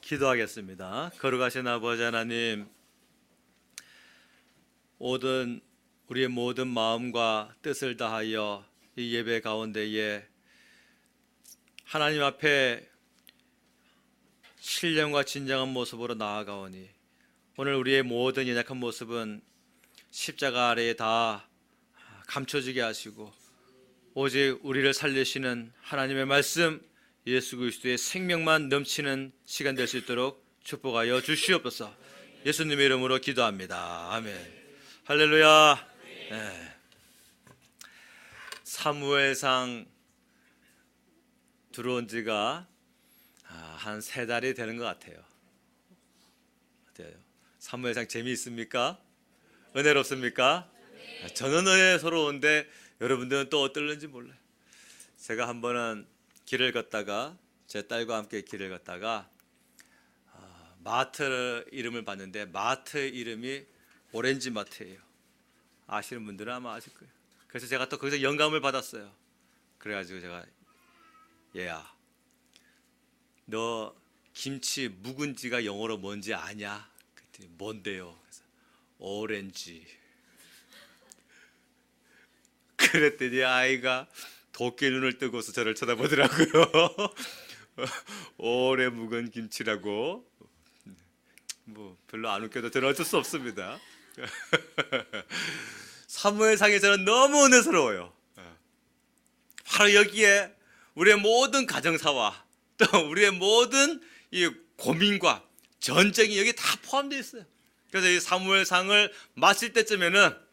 기도하겠습니다. 거룩하신 아버지 하나님, 우리의 모든 마음과 뜻을 다하여 이 예배 가운데에 하나님 앞에 신령과 진정한 모습으로 나아가오니, 오늘 우리의 모든 연약한 모습은 십자가 아래에 다 감춰지게 하시고, 오직 우리를 살리시는 하나님의 말씀, 예수 그리스도의 생명만 넘치는 시간 될 수 있도록 축복하여 주시옵소서. 예수님의 이름으로 기도합니다. 아멘. 할렐루야. 네. 사무엘상 들어온 지가 한 3달이 되는 것 같아요. 어때요? 사무엘상 재미있습니까? 은혜롭습니까? 저는 은혜스러운데 여러분들은 또 어떨는지 몰라요. 제가 한 번은 길을 걷다가, 제 딸과 함께 길을 걷다가 마트 이름을 봤는데, 마트 이름이 오렌지 마트예요. 아시는 분들은 아마 아실 거예요. 그래서 제가 또 거기서 영감을 받았어요. 그래가지고 제가, 얘야, 너 김치 묵은지가 영어로 뭔지 아냐? 그랬더니 뭔데요? 그래서 오렌지. 그랬더니 아이가 도끼 눈을 뜨고서 저를 쳐다보더라고요. 오래 묵은 김치라고. 뭐 별로 안 웃겨도 저는 어쩔 수 없습니다. 사무엘상에 저는 너무 은혜스러워요. 바로 여기에 우리의 모든 가정사와 또 우리의 모든 이 고민과 전쟁이 여기 다 포함되어 있어요. 그래서 이 사무엘상을 마칠 때쯤에는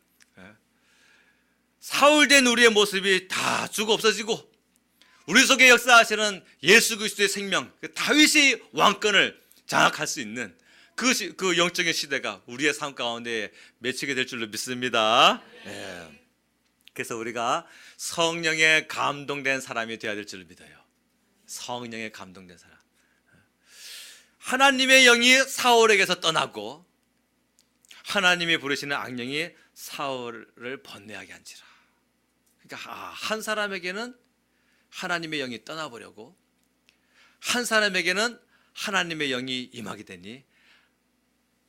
사울된 우리의 모습이 다 죽어 없어지고, 우리 속에 역사하시는 예수 그리스도의 생명, 다윗의 왕권을 장악할 수 있는 그 영적인 시대가 우리의 삶 가운데 맺히게 될 줄로 믿습니다. 네. 그래서 우리가 성령에 감동된 사람이 되어야 될 줄로 믿어요. 성령에 감동된 사람. 하나님의 영이 사울에게서 떠나고 하나님이 부르시는 악령이 사울을 번뇌하게 한지라. 그러니까 한 사람에게는 하나님의 영이 떠나버리고, 한 사람에게는 하나님의 영이 임하게 되니,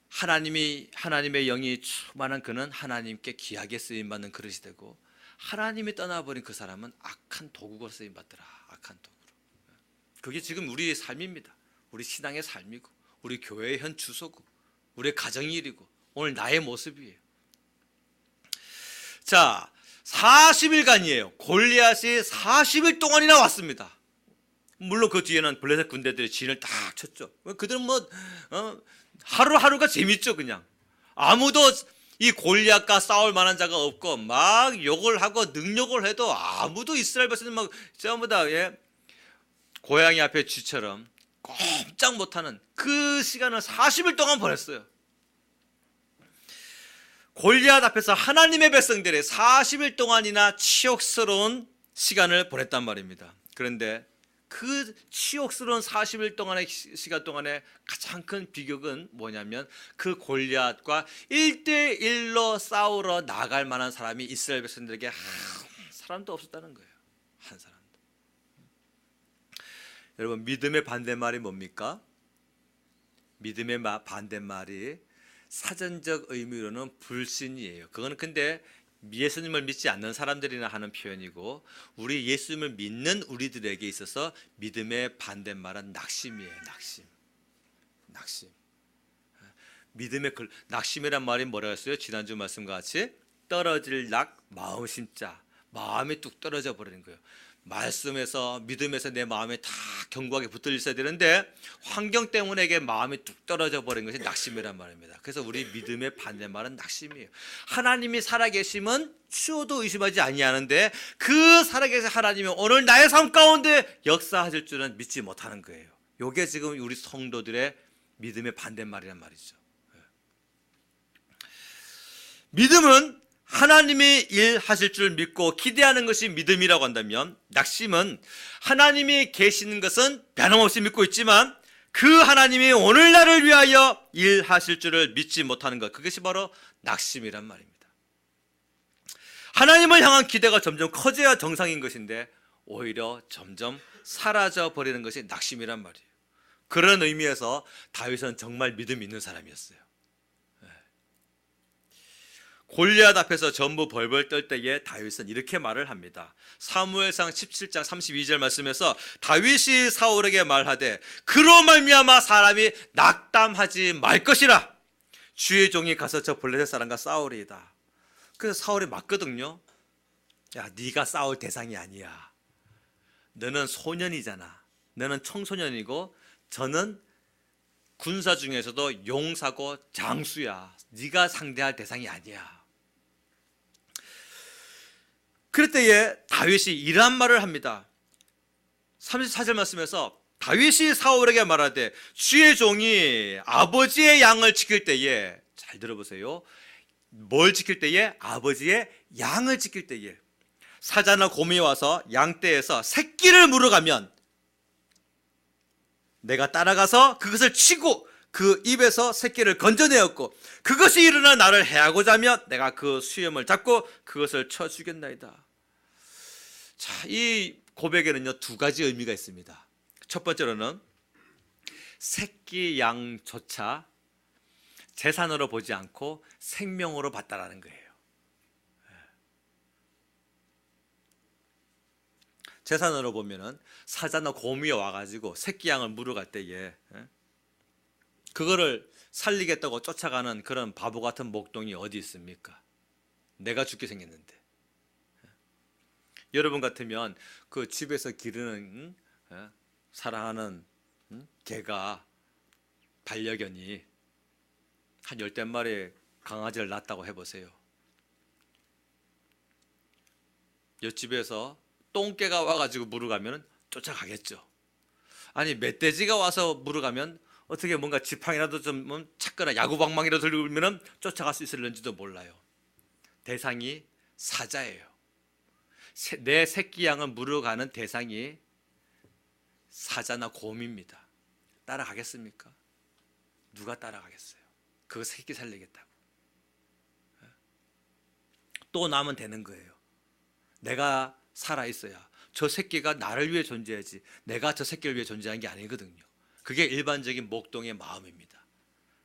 하나님의 영이 충만한 그는 하나님께 귀하게 쓰임받는 그릇이 되고, 하나님이 떠나버린 그 사람은 악한 도구로 쓰임받더라. 악한 도구로. 그게 지금 우리의 삶입니다. 우리 신앙의 삶이고, 우리 교회의 현 주소고, 우리의 가정의 일이고, 오늘 나의 모습이에요. 자, 40일간이에요. 골리앗이 40일 동안이나 왔습니다. 물론 그 뒤에는 블레셋 군대들이 진을 딱 쳤죠. 그들은 하루하루가 재밌죠. 그냥 아무도 이 골리앗과 싸울 만한 자가 없고, 막 욕을 하고 능욕을 해도 아무도 이스라엘 백성들 막 전부 다 고양이 앞에 쥐처럼 꼼짝 못하는 그 시간을 40일 동안 보냈어요. 골리앗 앞에서 하나님의 백성들이 40일 동안이나 치욕스러운 시간을 보냈단 말입니다. 그런데 그 치욕스러운 40일 동안의 시간 동안에 가장 큰 비극은 뭐냐면, 그 골리앗과 1대1로 싸우러 나갈 만한 사람이 이스라엘 백성들에게 한 사람도 없었다는 거예요. 한 사람도. 여러분, 믿음의 반대말이 뭡니까? 믿음의 반대말이 사전적 의미로는 불신이에요. 그거는 근데 예수님을 믿지 않는 사람들이나 하는 표현이고, 우리 예수님을 믿는 우리들에게 있어서 믿음의 반대말은 낙심이에요. 낙심. 믿음의 낙심이란 말이 뭐라고 했어요? 지난주 말씀과 같이 떨어질 낙, 마음 심자. 마음이 뚝 떨어져 버리는 거예요. 말씀에서, 믿음에서 내 마음에 다 견고하게 붙어 있어야 되는데, 환경 때문에 이게 마음이 뚝 떨어져 버린 것이 낙심이란 말입니다. 그래서 우리 믿음의 반대말은 낙심이에요. 하나님이 살아계심은 추호도 의심하지 아니하는데, 그 살아계신 하나님이 오늘 나의 삶 가운데 역사하실 줄은 믿지 못하는 거예요. 이게 지금 우리 성도들의 믿음의 반대말이란 말이죠. 믿음은 하나님이 일하실 줄 믿고 기대하는 것이 믿음이라고 한다면, 낙심은 하나님이 계시는 것은 변함없이 믿고 있지만 그 하나님이 오늘 나를 위하여 일하실 줄을 믿지 못하는 것, 그것이 바로 낙심이란 말입니다. 하나님을 향한 기대가 점점 커져야 정상인 것인데 오히려 점점 사라져 버리는 것이 낙심이란 말이에요. 그런 의미에서 다윗은 정말 믿음이 있는 사람이었어요. 골리앗 앞에서 전부 벌벌 떨 때에 다윗은 이렇게 말을 합니다. 사무엘상 17장 32절 말씀에서 다윗이 사울에게 말하되 그로 말미암아 사람이 낙담하지 말 것이라. 주의 종이 가서 저 블레셋 사람과 싸우리이다. 그래서 사울이 맞거든요. 야, 네가 싸울 대상이 아니야. 너는 소년이잖아. 너는 청소년이고 저는 군사 중에서도 용사고 장수야. 네가 상대할 대상이 아니야. 그럴 때에 다윗이 이러한 말을 합니다. 34절 말씀에서 다윗이 사울에게 말하되 주의 종이 아버지의 양을 지킬 때에, 잘 들어보세요, 뭘 지킬 때에? 아버지의 양을 지킬 때에 사자나 곰이 와서 양떼에서 새끼를 물어가면 내가 따라가서 그것을 치고 그 입에서 새끼를 건져내었고 그것이 일어나 나를 해하고자 하면 내가 그 수염을 잡고 그것을 쳐 죽였나이다. 자, 이 고백에는요 두 가지 의미가 있습니다. 첫 번째로는 새끼 양조차 재산으로 보지 않고 생명으로 봤다라는 거예요. 재산으로 보면은 사자나 곰이 와가지고 새끼 양을 물어갈 때에 그거를 살리겠다고 쫓아가는 그런 바보 같은 목동이 어디 있습니까? 내가 죽게 생겼는데. 여러분 같으면 그 집에서 기르는 사랑하는 개가 반려견이 한 10마리 강아지를 낳았다고 해보세요. 옆집에서 똥개가 와가지고 물어가면 쫓아가겠죠. 아니 멧돼지가 와서 물어가면 어떻게 뭔가 지팡이라도 좀 찾거나 야구방망이라도 들면 쫓아갈 수 있을는지도 몰라요. 대상이 사자예요. 내 새끼 양을 물어가는 대상이 사자나 곰입니다. 따라가겠습니까? 누가 따라가겠어요? 그거 새끼 살리겠다고. 또 나면 되는 거예요. 내가 살아있어야 저 새끼가 나를 위해 존재하지 내가 저 새끼를 위해 존재하는 게 아니거든요. 그게 일반적인 목동의 마음입니다.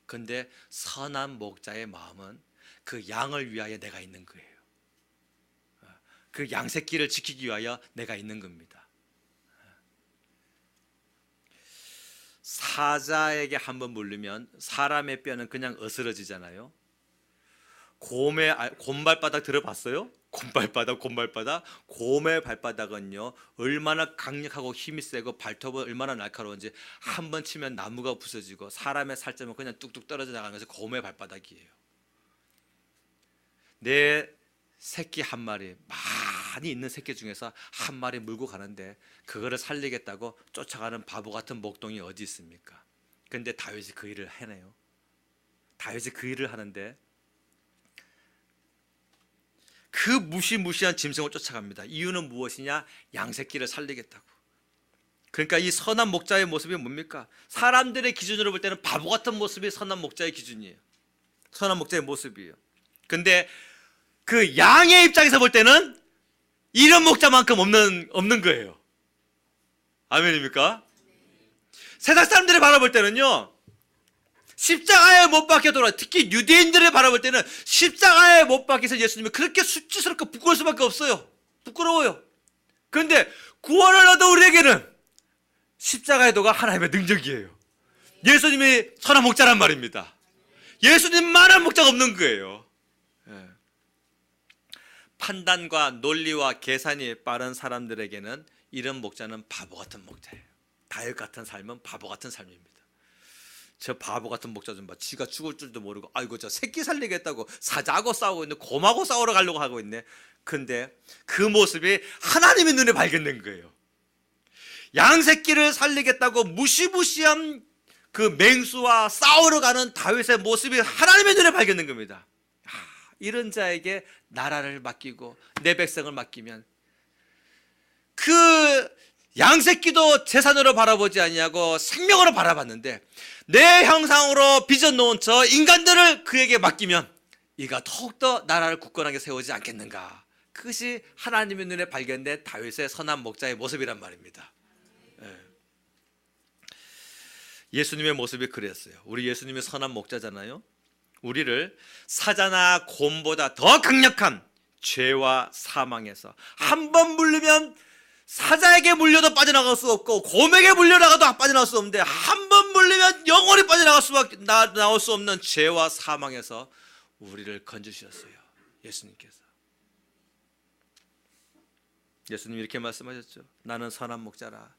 그런데 선한 목자의 마음은 그 양을 위하여 내가 있는 거예요. 그 양새끼를 지키기 위하여 내가 있는 겁니다. 사자에게 한번 물리면 사람의 뼈는 그냥 으스러지잖아요. 곰발바닥 들어봤어요? 곰발바닥. 곰의 발바닥은요 얼마나 강력하고 힘이 세고 발톱은 얼마나 날카로운지 한 번 치면 나무가 부서지고 사람의 살점은 그냥 뚝뚝 떨어져 나가는 것이 곰의 발바닥이에요. 내 새끼 한 마리, 많이 있는 새끼 중에서 한 마리 물고 가는데 그거를 살리겠다고 쫓아가는 바보 같은 목동이 어디 있습니까? 그런데 다윗이 그 일을 해내요. 다윗이 그 일을 하는데 그 무시무시한 짐승을 쫓아갑니다. 이유는 무엇이냐? 양새끼를 살리겠다고. 그러니까 이 선한 목자의 모습이 뭡니까? 사람들의 기준으로 볼 때는 바보 같은 모습이 선한 목자의 기준이에요. 선한 목자의 모습이에요. 근데 그 양의 입장에서 볼 때는 이런 목자만큼 없는 거예요. 아멘입니까? 세상 사람들이 바라볼 때는요 십자가에 못 박혀 돌아, 특히 유대인들을 바라볼 때는 십자가에 못 박혀서 예수님이 그렇게 수치스럽고 부끄러울 수밖에 없어요. 부끄러워요. 그런데 구원을 얻은 우리에게는 십자가의 도가 하나님의 능력이에요. 예수님이 선한 목자란 말입니다. 예수님만한 목자가 없는 거예요. 판단과 논리와 계산이 빠른 사람들에게는 이런 목자는 바보 같은 목자예요. 다윗 같은 삶은 바보 같은 삶입니다. 저 바보 같은 목자 좀 봐. 지가 죽을 줄도 모르고 아이고 저 새끼 살리겠다고 사자하고 싸우고 있네. 곰하고 싸우러 가려고 하고 있네. 근데 그 모습이 하나님의 눈에 발견된 거예요. 양새끼를 살리겠다고 무시무시한 그 맹수와 싸우러 가는 다윗의 모습이 하나님의 눈에 발견된 겁니다. 이런 자에게 나라를 맡기고 내 백성을 맡기면 그 양새끼도 재산으로 바라보지 아니하고 생명으로 바라봤는데 내 형상으로 빚어놓은 저 인간들을 그에게 맡기면 이가 더욱더 나라를 굳건하게 세우지 않겠는가. 그것이 하나님의 눈에 발견된 다윗의 선한 목자의 모습이란 말입니다. 예수님의 모습이 그랬어요. 우리 예수님이 선한 목자잖아요. 우리를 사자나 곰보다 더 강력한 죄와 사망에서 한 번 물리면 사자에게 물려도 빠져나갈 수 없고 곰에게 물려나가도 빠져나갈 수 없는데 한 번 물리면 영원히 나올 수 없는 죄와 사망에서 우리를 건져주셨어요. 예수님께서. 예수님이 이렇게 말씀하셨죠. 나는 선한 목자라.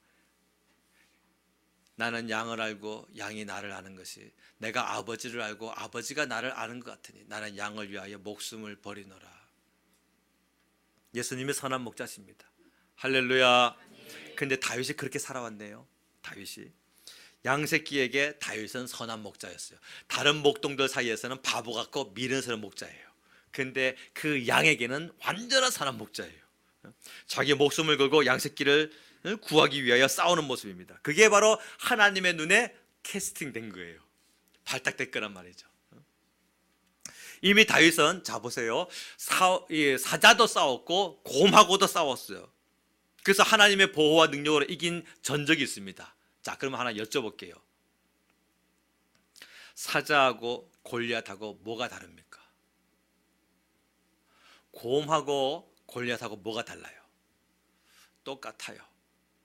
나는 양을 알고 양이 나를 아는 것이 내가 아버지를 알고 아버지가 나를 아는 것 같으니 나는 양을 위하여 목숨을 버리노라. 예수님이 선한 목자십니다. 할렐루야. 근데 다윗이 그렇게 살아왔네요. 다윗이 양새끼에게 다윗은 선한 목자였어요. 다른 목동들 사이에서는 바보 같고 미련스러운 목자예요. 근데 그 양에게는 완전한 선한 목자예요. 자기 목숨을 걸고 양새끼를 구하기 위하여 싸우는 모습입니다. 그게 바로 하나님의 눈에 캐스팅된 거예요. 발탁될 거란 말이죠. 이미 다윗은 자 보세요. 사자도 싸웠고 곰하고도 싸웠어요. 그래서 하나님의 보호와 능력으로 이긴 전적이 있습니다. 자, 그럼 하나 여쭤볼게요. 사자하고 골리앗하고 뭐가 다릅니까? 곰하고 골리앗하고 뭐가 달라요? 똑같아요.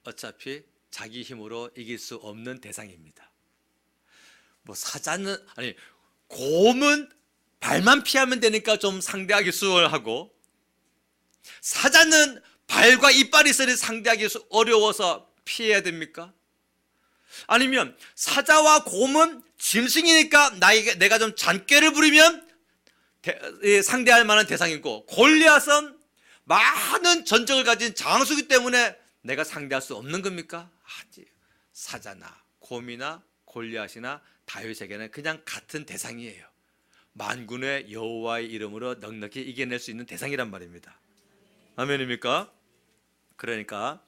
어차피 자기 힘으로 이길 수 없는 대상입니다. 뭐 곰은 발만 피하면 되니까 좀 상대하기 수월하고, 사자는 발과 이빨이 있으니 상대하기 어려워서 피해야 됩니까? 아니면 사자와 곰은 짐승이니까 내가 좀 잔꾀를 부리면 상대할 만한 대상이고, 골리앗은 많은 전적을 가진 장수이기 때문에 내가 상대할 수 없는 겁니까? 사자나 곰이나 골리앗이나 다윗에게는 그냥 같은 대상이에요. 만군의 여호와의 이름으로 넉넉히 이겨낼 수 있는 대상이란 말입니다. 아멘입니까? 그러니까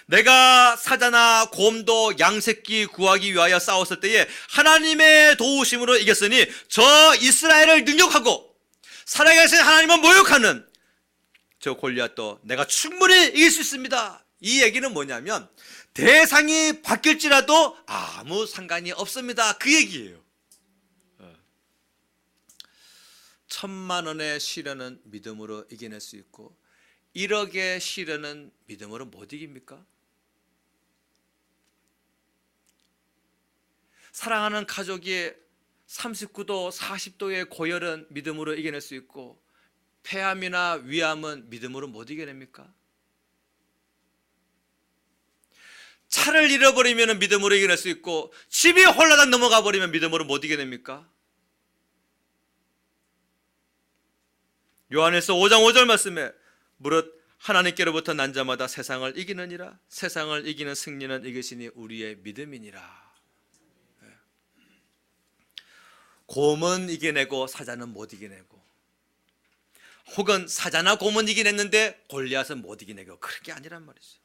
내가 사자나 곰도 양새끼 구하기 위하여 싸웠을 때에 하나님의 도우심으로 이겼으니 저 이스라엘을 능욕하고 살아계신 하나님을 모욕하는 저 골리앗도 내가 충분히 이길 수 있습니다. 이 얘기는 뭐냐면 대상이 바뀔지라도 아무 상관이 없습니다. 그 얘기예요. 1,000,000원의 시련은 믿음으로 이겨낼 수 있고 1억의 시련은 믿음으로 못 이깁니까? 사랑하는 가족이 39도, 40도의 고열은 믿음으로 이겨낼 수 있고 폐암이나 위암은 믿음으로 못 이겨냅니까? 차를 잃어버리면 믿음으로 이겨낼 수 있고 집이 홀라당 넘어가 버리면 믿음으로 못 이겨냅니까? 요한일서 5장 5절 말씀에 무릇 하나님께로부터 난 자마다 세상을 이기느니라. 세상을 이기는 승리는 이것이니 우리의 믿음이니라. 곰은 이겨내고 사자는 못 이겨내고, 혹은 사자나 곰은 이겨냈는데 골리앗은 못 이겨내고, 그런 게 아니란 말이죠.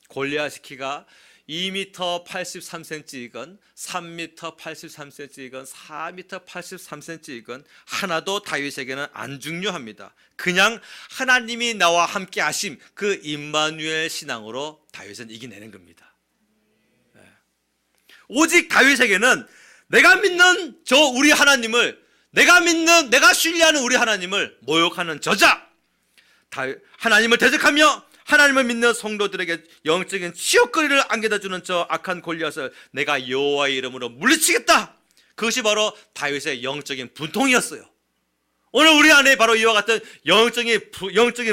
골리앗의 키가 2m 83cm이건 3m 83cm이건 4m 83cm이건 하나도 다윗에게는 안 중요합니다. 그냥 하나님이 나와 함께 하심, 그 임마누엘 신앙으로 다윗은 이겨내는 겁니다. 오직 다윗에게는 내가 믿는 우리 하나님을, 내가 신뢰하는 우리 하나님을 모욕하는 저자, 하나님을 대적하며 하나님을 믿는 성도들에게 영적인 치욕거리를 안겨다주는 저 악한 골리앗을 내가 여호와의 이름으로 물리치겠다. 그것이 바로 다윗의 영적인 분통이었어요. 오늘 우리 안에 바로 이와 같은 영적인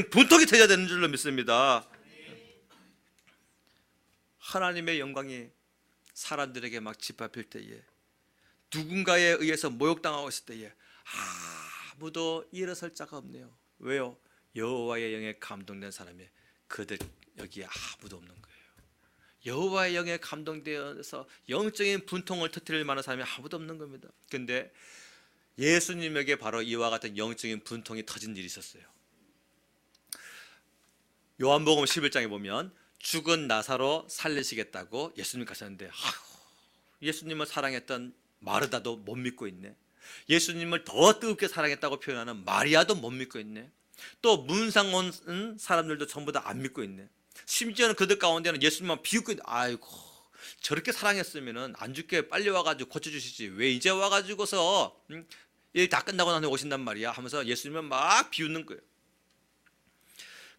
분통이 터져야 되는 줄로 믿습니다. 하나님의 영광이 사람들에게 막 짓밟힐 때에, 누군가에 의해서 모욕당하고 있을 때에 아무도 일어설 자가 없네요. 왜요? 여호와의 영에 감동된 사람이 그들 여기에 아무도 없는 거예요. 여호와의 영에 감동되어서 영적인 분통을 터뜨릴 만한 사람이 아무도 없는 겁니다. 그런데 예수님에게 바로 이와 같은 영적인 분통이 터진 일이 있었어요. 요한복음 11장에 보면 죽은 나사로 살리시겠다고 예수님 가셨는데 예수님을 사랑했던 마르다도 못 믿고 있네. 예수님을 더 뜨겁게 사랑했다고 표현하는 마리아도 못 믿고 있네. 또 문상 온 사람들도 전부 다 안 믿고 있네. 심지어는 그들 가운데는 예수님만 비웃고 있네. 아이고, 저렇게 사랑했으면은 안 죽게 빨리 와가지고 고쳐주시지, 왜 이제 와가지고서 일 다 끝나고 나서 오신단 말이야 하면서 예수님은 막 비웃는 거예요.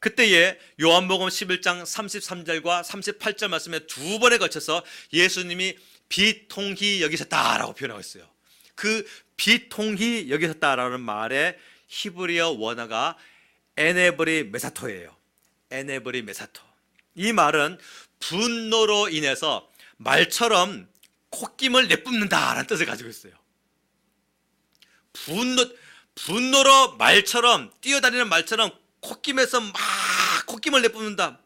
그때에 요한복음 11장 33절과 38절 말씀에 두 번에 걸쳐서 예수님이 비통히 여기셨다라고 표현하고 있어요. 그 비통히 여기셨다라는 말의 히브리어 원어가 에네브리 메사토예요. 에네브리 메사토. 이 말은 분노로 인해서 말처럼 콧김을 내뿜는다라는 뜻을 가지고 있어요. 분노로 말처럼, 뛰어다니는 말처럼 콧김에서 막 콧김을 내뿜는다.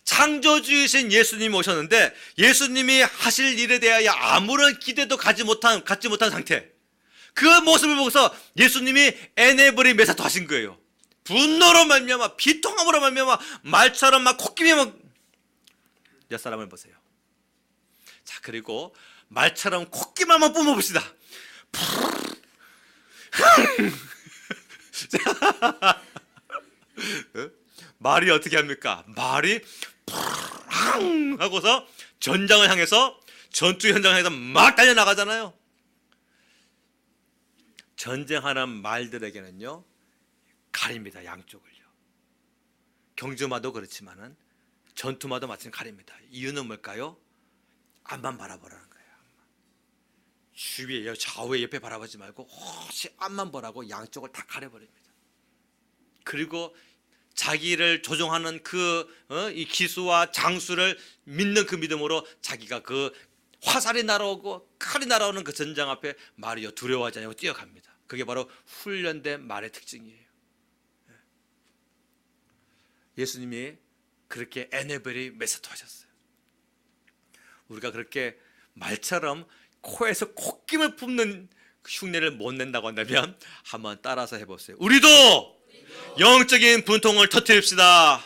창조주이신 예수님이 오셨는데 예수님이 하실 일에 대하여 아무런 기대도 갖지 못한 상태, 그 모습을 보고서 예수님이 에네브리 메사토 하신 거예요. 분노로 말미암아, 비통함으로 말미암아 말처럼 막 콧김이 막. 옆 사람을 보세요. 자, 그리고 말처럼 콧김을 한번 뿜어봅시다. 말이 어떻게 합니까? 말이 하고서 전장을 향해서, 전투 현장을 향해서 막 달려나가잖아요. 전쟁하는 말들에게는요 가립니다. 양쪽을요. 경주마도 그렇지만은 전투마도 마찬가지로 가립니다. 이유는 뭘까요? 앞만 바라보라는 거예요. 주위에, 좌우에, 옆에 바라보지 말고 혹시 앞만 보라고 양쪽을 다 가려버립니다. 그리고 자기를 조종하는 이 기수와 장수를 믿는 그 믿음으로 자기가 그 화살이 날아오고 칼이 날아오는 그 전장 앞에 말이요 두려워하지 않고 뛰어갑니다. 그게 바로 훈련된 말의 특징이에요. 예수님이 그렇게 에네벨이 메사토 하셨어요. 우리가 그렇게 말처럼 코에서 콧김을 뿜는 흉내를 못 낸다고 한다면 한번 따라서 해보세요. 우리도 영적인 분통을 터뜨립시다.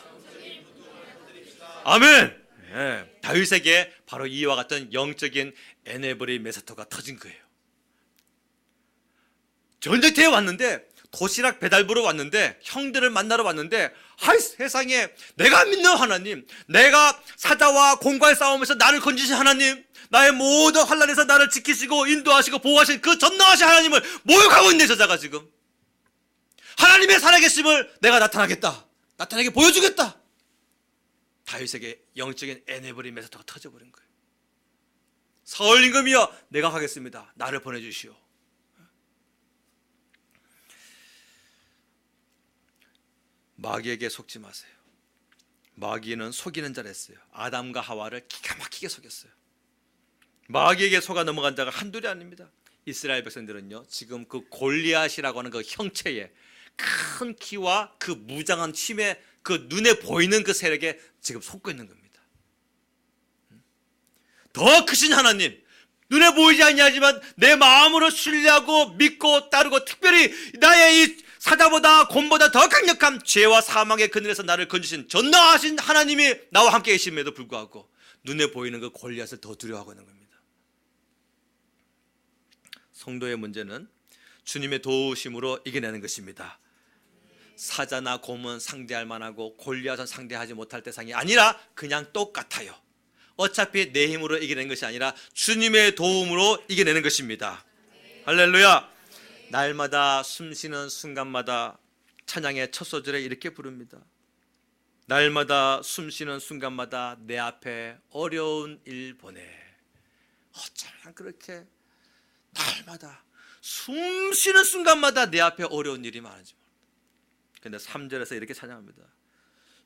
아멘. 네, 다윗에게 바로 이와 같은 영적인 에네벨이 메사토가 터진 거예요. 전쟁터에 왔는데, 도시락 배달부로 왔는데, 형들을 만나러 왔는데, 하이 세상에, 내가 믿는 하나님, 내가 사자와 공과의 싸움에서 나를 건지신 하나님, 나의 모든 환난에서 나를 지키시고 인도하시고 보호하신 그 전능하신 하나님을 모욕하고 있네, 저자가 지금. 하나님의 살아계심을 내가 나타나게 보여주겠다. 다윗에게 영적인 에네벨이 메사토가 터져버린 거예요. 사울 임금이여, 내가 하겠습니다. 나를 보내주시오. 마귀에게 속지 마세요. 마귀는 속이는 자를 했어요. 아담과 하와를 기가 막히게 속였어요. 마귀에게 속아 넘어간 자가 한둘이 아닙니다. 이스라엘 백성들은요 지금 그 골리앗이라고 하는 그 형체의 큰 키와 그 무장한 힘에 그 눈에 보이는 그 세력에 지금 속고 있는 겁니다. 더 크신 하나님, 눈에 보이지 아니하지만 내 마음으로 신뢰하고 믿고 따르고, 특별히 나의 이 사자보다 곰보다 더 강력한 죄와 사망의 그늘에서 나를 건지신 전능하신 하나님이 나와 함께 계심에도 불구하고 눈에 보이는 그 골리앗을 더 두려워하고 있는 겁니다. 성도의 문제는 주님의 도우심으로 이겨내는 것입니다. 사자나 곰은 상대할 만하고 골리앗은 상대하지 못할 대상이 아니라 그냥 똑같아요. 어차피 내 힘으로 이겨내는 것이 아니라 주님의 도움으로 이겨내는 것입니다. 할렐루야. 날마다 숨쉬는 순간마다 찬양의 첫 소절에 이렇게 부릅니다. 날마다 숨쉬는 순간마다 내 앞에 어려운 일 보내. 어쩌면 그렇게 날마다 숨쉬는 순간마다 내 앞에 어려운 일이 많은지 모릅니다. 그런데 3절에서 이렇게 찬양합니다.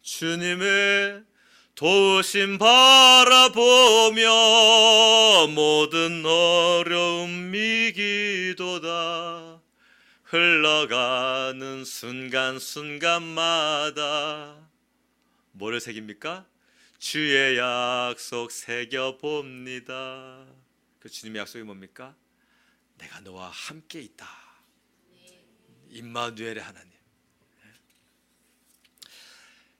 주님의 도우심 바라보며 모든 어려움 이기도다. 흘러가는 순간순간마다 뭐를 새깁니까? 주의 약속 새겨봅니다. 그 주님의 약속이 뭡니까? 내가 너와 함께 있다. 임마누엘의 하나님.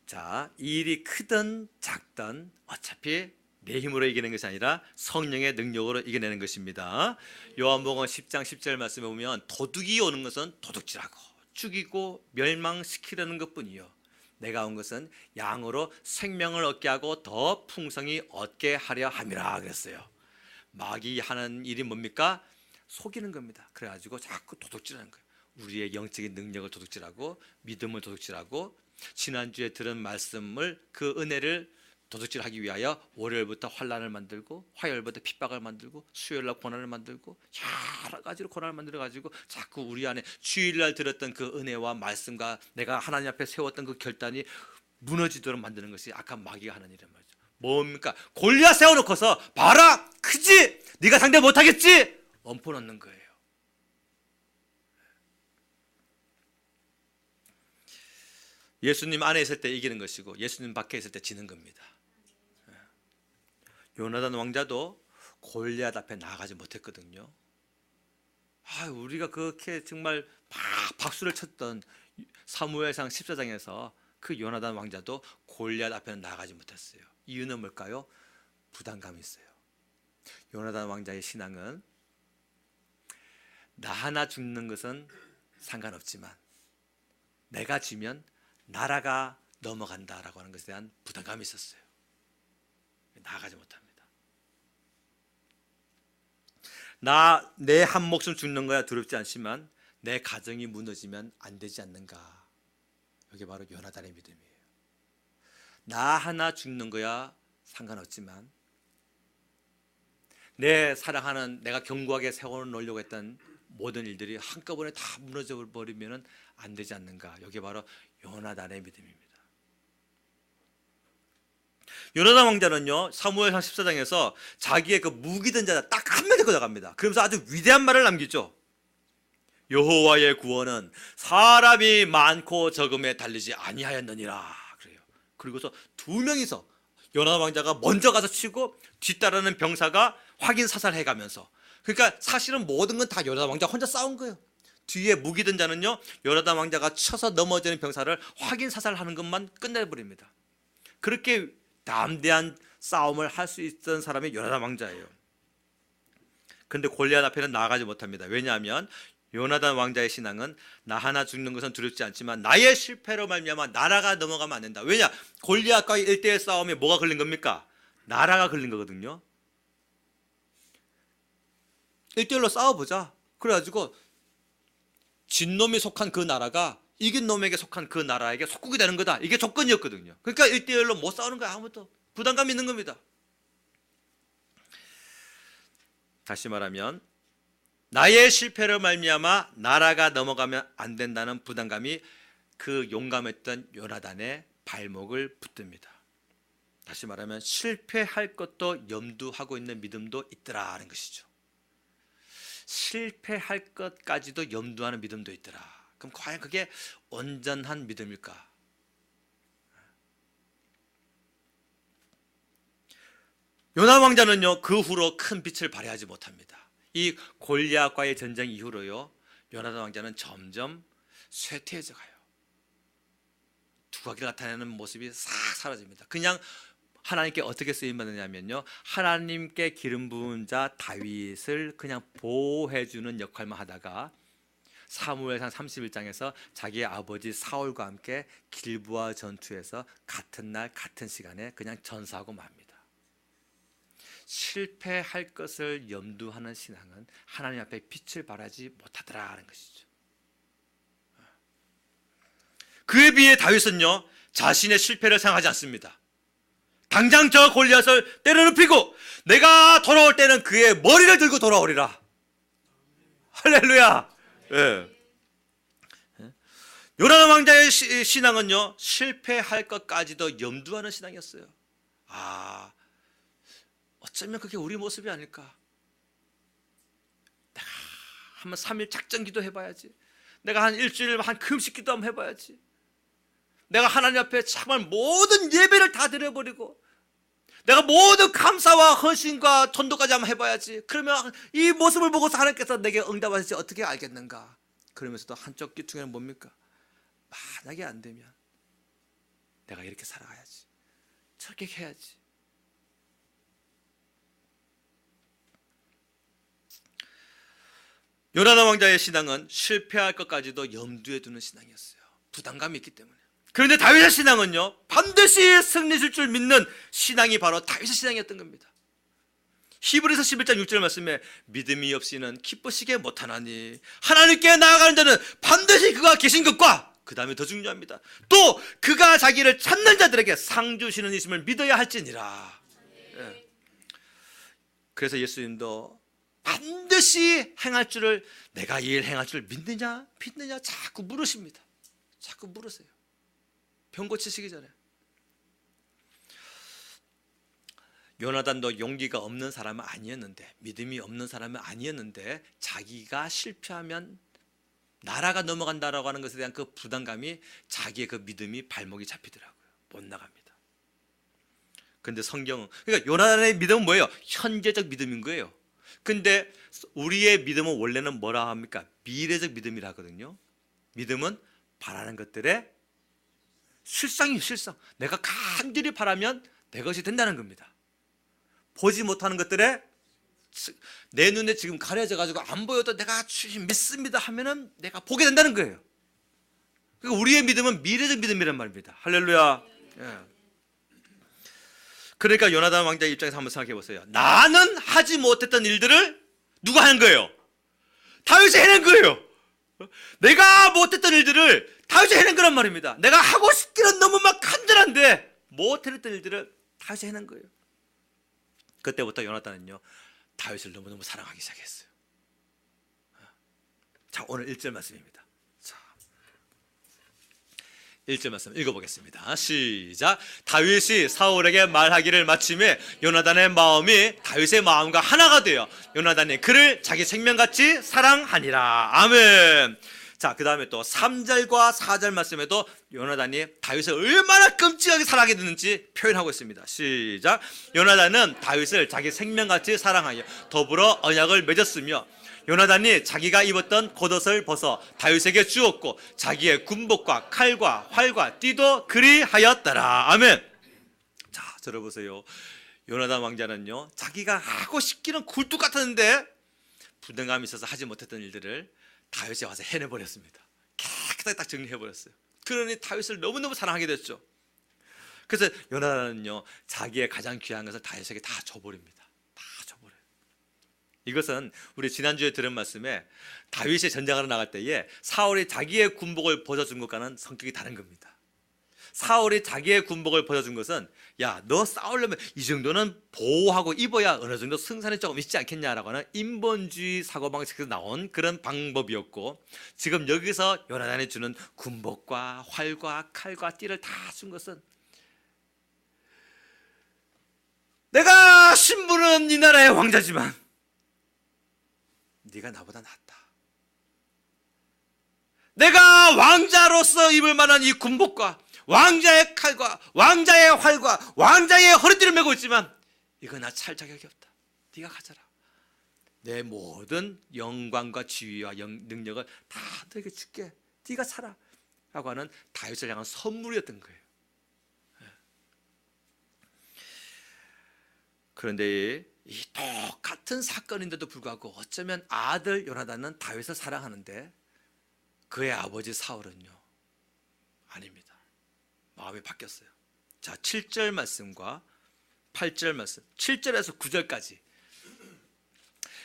자, 이 일이 크든 작든 어차피 내 힘으로 이기는 것이 아니라 성령의 능력으로 이겨내는 것입니다. 요한복음 10장 10절 말씀에 보면 도둑이 오는 것은 도둑질하고 죽이고 멸망시키려는 것뿐이요 내가 온 것은 양으로 생명을 얻게 하고 더 풍성히 얻게 하려 함이라 그랬어요. 마귀 하는 일이 뭡니까? 속이는 겁니다. 그래가지고 자꾸 도둑질하는 거예요. 우리의 영적인 능력을 도둑질하고 믿음을 도둑질하고 지난주에 들은 말씀을 그 은혜를 도둑질하기 위하여 월요일부터 환난을 만들고 화요일부터 핍박을 만들고 수요일날 고난을 만들고 여러 가지로 고난을 만들어가지고 자꾸 우리 안에 주일날 들었던 그 은혜와 말씀과 내가 하나님 앞에 세웠던 그 결단이 무너지도록 만드는 것이 악한 마귀가 하는 일이란 말이죠. 뭡니까? 골리앗 세워놓고서 봐라! 크지? 네가 상대 못하겠지? 엄포 넣는 거예요. 예수님 안에 있을 때 이기는 것이고 예수님 밖에 있을 때 지는 겁니다. 요나단 왕자도 골리앗 앞에 나가지 못했거든요. 우리가 그렇게 정말 박수를 쳤던 사무엘상 14장에서 그 요나단 왕자도 골리앗 앞에는 나가지 못했어요. 이유는 뭘까요? 부담감이 있어요. 요나단 왕자의 신앙은 나 하나 죽는 것은 상관없지만 내가 지면 나라가 넘어간다라고 하는 것에 대한 부담감이 있었어요. 나가지 못합니다. 내 한 목숨 죽는 거야 두렵지 않지만 내 가정이 무너지면 안 되지 않는가. 이게 바로 요나단의 믿음이에요. 나 하나 죽는 거야 상관없지만 내 사랑하는 내가 견고하게 세워놓으려고 했던 모든 일들이 한꺼번에 다 무너져 버리면 안 되지 않는가. 이게 바로 요나단의 믿음입니다. 요나단 왕자는요 사무엘상 14장에서 자기의 그 무기든 자 딱 한 명 데리고 나갑니다. 그러면서 아주 위대한 말을 남기죠. 여호와의 구원은 사람이 많고 적음에 달리지 아니하였느니라 그래요. 그리고서 두 명이서 요나단 왕자가 먼저 가서 치고 뒤따르는 병사가 확인 사살해가면서, 그러니까 사실은 모든 건 다 요나단 왕자 혼자 싸운 거예요. 뒤에 무기든 자는요 요나단 왕자가 쳐서 넘어지는 병사를 확인 사살하는 것만 끝내버립니다. 그렇게 담대한 싸움을 할 수 있던 사람이 요나단 왕자예요. 그런데 골리앗 앞에는 나아가지 못합니다. 왜냐하면 요나단 왕자의 신앙은 나 하나 죽는 것은 두렵지 않지만 나의 실패로 말미암아 나라가 넘어가면 안 된다. 왜냐? 골리앗과의 1대1 싸움에 뭐가 걸린 겁니까? 나라가 걸린 거거든요. 1대1로 싸워보자. 그래가지고 진 놈이 속한 그 나라가 이긴 놈에게 속한 그 나라에게 속국이 되는 거다. 이게 조건이었거든요. 그러니까 1대1로 못 싸우는 거야. 아무것도 부담감이 있는 겁니다. 다시 말하면 나의 실패로 말미암아 나라가 넘어가면 안 된다는 부담감이 그 용감했던 요나단의 발목을 붙듭니다. 다시 말하면 실패할 것도 염두하고 있는 믿음도 있더라는 것이죠. 실패할 것까지도 염두하는 믿음도 있더라. 그럼 과연 그게 온전한 믿음일까? 요나 왕자는요 그 후로 큰 빛을 발휘하지 못합니다. 이 골리앗과의 전쟁 이후로요 요나단 왕자는 점점 쇠퇴해져 가요. 두각을 나타내는 모습이 싹 사라집니다. 그냥 하나님께 어떻게 쓰임받느냐면요 하나님께 기름 부은 자 다윗을 그냥 보호해주는 역할만 하다가 사무엘상 31장에서 자기의 아버지 사울과 함께 길보아 전투에서 같은 날 같은 시간에 그냥 전사하고 맙니다. 실패할 것을 염두하는 신앙은 하나님 앞에 빛을 발하지 못하더라는 것이죠. 그에 비해 다윗은요 자신의 실패를 생각하지 않습니다. 당장 저 골리앗을 때려눕히고 내가 돌아올 때는 그의 머리를 들고 돌아오리라. 할렐루야. 예. 요나단 왕자의 신앙은요 실패할 것까지도 염두하는 신앙이었어요. 어쩌면 그게 우리 모습이 아닐까. 내가 한번 3일 작전 기도 해봐야지. 내가 한 일주일 한 금식 기도 한번 해봐야지. 내가 하나님 앞에 정말 모든 예배를 다 드려버리고 내가 모든 감사와 헌신과 전도까지 한번 해봐야지. 그러면 이 모습을 보고서 하나님께서 내게 응답하실지 어떻게 알겠는가. 그러면서도 한쪽 귀퉁이는 뭡니까? 만약에 안 되면 내가 이렇게 살아가야지, 저렇게 해야지. 요나단 왕자의 신앙은 실패할 것까지도 염두에 두는 신앙이었어요. 부담감이 있기 때문에. 그런데 다윗의 신앙은요, 반드시 승리실 줄 믿는 신앙이 바로 다윗의 신앙이었던 겁니다. 히브리서 11장 6절 말씀에 믿음이 없이는 기쁘시게 못하나니 하나님께 나아가는 자는 반드시 그가 계신 것과 그 다음에 더 중요합니다. 또 그가 자기를 찾는 자들에게 상 주시는 이심을 믿어야 할지니라. 예. 그래서 예수님도 반드시 행할 줄을, 내가 이 일 행할 줄을 믿느냐 자꾸 물으십니다. 자꾸 물으세요. 병 고치시기 전에. 요나단도 용기가 없는 사람은 아니었는데, 믿음이 없는 사람은 아니었는데, 자기가 실패하면 나라가 넘어간다라고 하는 것에 대한 그 부담감이, 자기의 그 믿음이 발목이 잡히더라고요. 못 나갑니다. 그런데 성경은, 그러니까 요나단의 믿음은 뭐예요? 현재적 믿음인 거예요. 근데 우리의 믿음은 원래는 뭐라 합니까? 미래적 믿음이라 하거든요. 믿음은 바라는 것들의 실상이에요. 실상. 내가 간절히 바라면 내 것이 된다는 겁니다. 보지 못하는 것들에, 내 눈에 지금 가려져 가지고 안 보여도 내가 주님 믿습니다 하면은 내가 보게 된다는 거예요. 그러니까 우리의 믿음은 미래적 믿음이란 말입니다. 할렐루야. 예. 그러니까 요나단 왕자 입장에서 한번 생각해 보세요. 나는 하지 못했던 일들을 누가 하는 거예요? 다윗이 해낸 거예요. 내가 못했던 일들을 다윗이 해낸 거란 말입니다. 내가 하고 싶기는 너무 막 간절한데 못했던 일들을 다윗이 해낸 거예요. 그때부터 요나단은요, 다윗을 너무너무 사랑하기 시작했어요. 자, 오늘 1절 말씀입니다. 자, 1절 말씀 읽어보겠습니다. 시작. 다윗이 사울에게 말하기를 마침에 요나단의 마음이 다윗의 마음과 하나가 되어 요나단이 그를 자기 생명같이 사랑하니라. 아멘. 자, 그 다음에 또 3절과 4절 말씀에도 요나단이 다윗을 얼마나 끔찍하게 사랑하게 됐는지 표현하고 있습니다. 시작. 요나단은 다윗을 자기 생명같이 사랑하여 더불어 언약을 맺었으며 요나단이 자기가 입었던 겉옷을 벗어 다윗에게 주었고 자기의 군복과 칼과 활과 띠도 그리하였더라. 아멘. 자, 들어보세요. 요나단 왕자는요, 자기가 하고 싶기는 굴뚝 같았는데 부담감이 있어서 하지 못했던 일들을 다윗이 와서 해내버렸습니다. 깨끗하게 딱 정리해버렸어요. 그러니 다윗을 너무너무 사랑하게 됐죠. 그래서 요나단은요, 자기의 가장 귀한 것을 다윗에게 다 줘버립니다. 다 줘버려요. 이것은 우리 지난주에 들은 말씀에 다윗이 전쟁하러 나갈 때에 사울이 자기의 군복을 벗어준 것과는 성격이 다른 겁니다. 사울이 자기의 군복을 벗어준 것은, 야, 너 싸우려면 이 정도는 보호하고 입어야 어느 정도 승산이 조금 있지 않겠냐라고 하는 인본주의 사고방식에서 나온 그런 방법이었고, 지금 여기서 요나단이 주는 군복과 활과 칼과 띠를 다 준 것은, 내가 신부는 이 나라의 왕자지만 네가 나보다 낫다. 내가 왕자로서 입을 만한 이 군복과 왕자의 칼과 왕자의 활과 왕자의 허리띠를 메고 있지만 이거 나 찰 자격이 없다. 네가 가져라. 내 모든 영광과 지위와 능력을 다 너에게 줄게. 네가 차라. 라고 하는 다윗을 향한 선물이었던 거예요. 그런데 이 똑같은 사건인데도 불구하고 어쩌면 아들 요나단은 다윗을 사랑하는데 그의 아버지 사울은요, 아닙니다. 마음이 바뀌었어요. 자, 7절 말씀과 8절 말씀, 7절에서 9절까지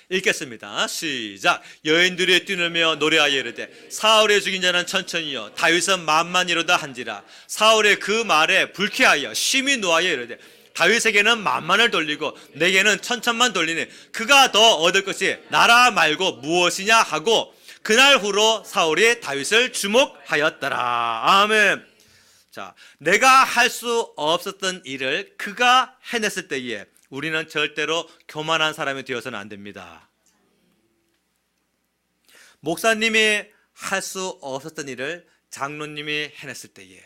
읽겠습니다. 시작. 여인들이 뛰놀며 노래하여 이르되 사울의 죽인 자는 천천히요 다윗은 만만이로다 한지라. 사울의 그 말에 불쾌하여 심히 노하여 이르되 다윗에게는 만만을 돌리고 내게는 천천만 돌리니 그가 더 얻을 것이 나라 말고 무엇이냐 하고 그날 후로 사울이 다윗을 주목하였더라. 아멘. 자, 내가 할 수 없었던 일을 그가 해냈을 때에 우리는 절대로 교만한 사람이 되어서는 안 됩니다. 목사님이 할 수 없었던 일을 장로님이 해냈을 때에,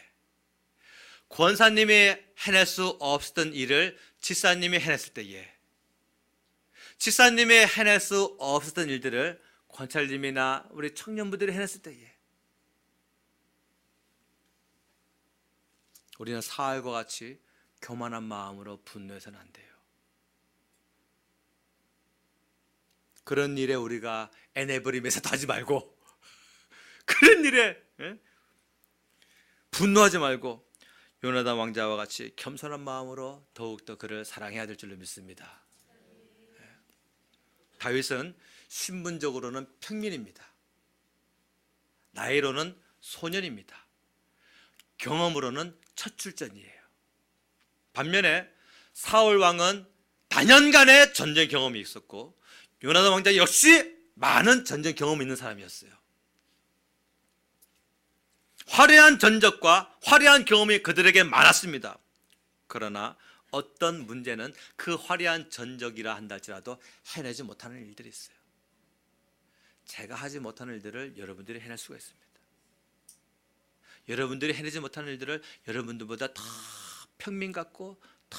권사님이 해낼 수 없었던 일을 집사님이 해냈을 때에, 집사님이 해낼 수 없었던 일들을 권찰님이나 우리 청년부들이 해냈을 때에 우리는 사울과 같이 교만한 마음으로 분노해서는 안 돼요. 그런 일에 우리가 에네버림에서 하지 말고 그런 일에 분노하지 말고 요나단 왕자와 같이 겸손한 마음으로 더욱더 그를 사랑해야 될 줄로 믿습니다. 다윗은 신분적으로는 평민입니다. 나이로는 소년입니다. 경험으로는 첫 출전이에요. 반면에 사울 왕은 단연간의 전쟁 경험이 있었고 요나단 왕자 역시 많은 전쟁 경험이 있는 사람이었어요. 화려한 전적과 화려한 경험이 그들에게 많았습니다. 그러나 어떤 문제는 그 화려한 전적이라 한다 할지라도 해내지 못하는 일들이 있어요. 제가 하지 못하는 일들을 여러분들이 해낼 수가 있습니다. 여러분들이 해내지 못하는 일들을 여러분들보다 더 평민 같고 더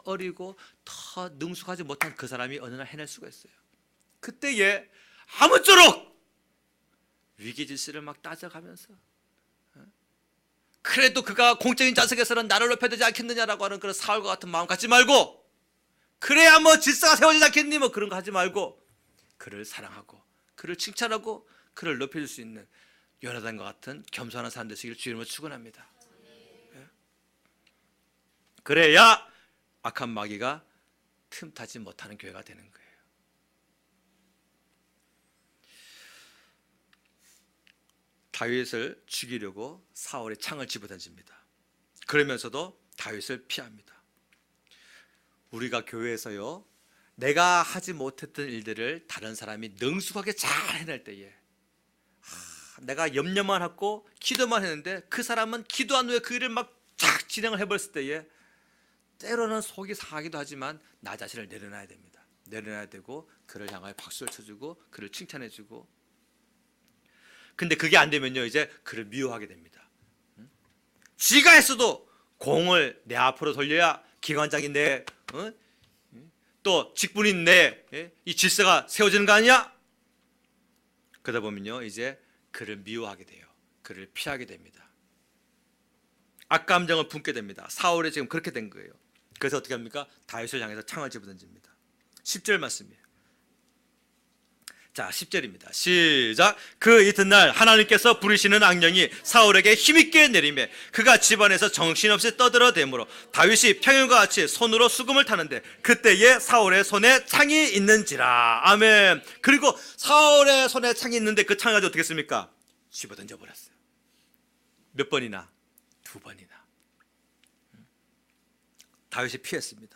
어리고 더 능숙하지 못한 그 사람이 어느 날 해낼 수가 있어요. 그때에 아무쪼록 위기질서를 막 따져가면서 그래도 그가 공적인 좌석에서는 나를 높여야 되지 않겠느냐라고 하는 그런 사울과 같은 마음 갖지 말고, 그래야 뭐 질서가 세워지지 않겠니 뭐 그런 거 하지 말고 그를 사랑하고 그를 칭찬하고 그를 높여줄 수 있는 요나단과 같은 겸손한 사람 되시기를 주 이름으로 축원합니다. 그래야 악한 마귀가 틈타지 못하는 교회가 되는 거예요. 다윗을 죽이려고 사울이 창을 집어던집니다. 그러면서도 다윗을 피합니다. 우리가 교회에서요, 내가 하지 못했던 일들을 다른 사람이 능숙하게 잘 해낼 때에 내가 염려만 하고 기도만 했는데 그 사람은 기도한 후에 그 일을 막 쫙 진행을 해버렸을 때에 때로는 속이 상하기도 하지만 나 자신을 내려놔야 됩니다. 내려놔야 되고 그를 향하여 박수를 쳐주고 그를 칭찬해주고. 근데 그게 안 되면요, 이제 그를 미워하게 됩니다. 지가 했어도 공을 내 앞으로 돌려야 기관장이 내 또 직분인 내 이 질서가 세워지는 거 아니야? 그러다 보면요, 이제 그를 미워하게 돼요. 그를 피하게 됩니다. 악감정을 품게 됩니다. 사울이 지금 그렇게 된 거예요. 그래서 어떻게 합니까? 다윗을 향해서 창을 집어던집니다. 10절 말씀이에요. 자, 10절입니다. 시작. 그 이튿날 하나님께서 부리시는 악령이 사울에게 힘있게 내리매 그가 집안에서 정신없이 떠들어대므로 다윗이 평일과 같이 손으로 수금을 타는데 그때에 사울의 손에 창이 있는지라. 아멘. 그리고 사울의 손에 창이 있는데 그 창을 가지고 어떻게 했습니까? 집어 던져버렸어요. 몇 번이나? 2번이나. 다윗이 피했습니다.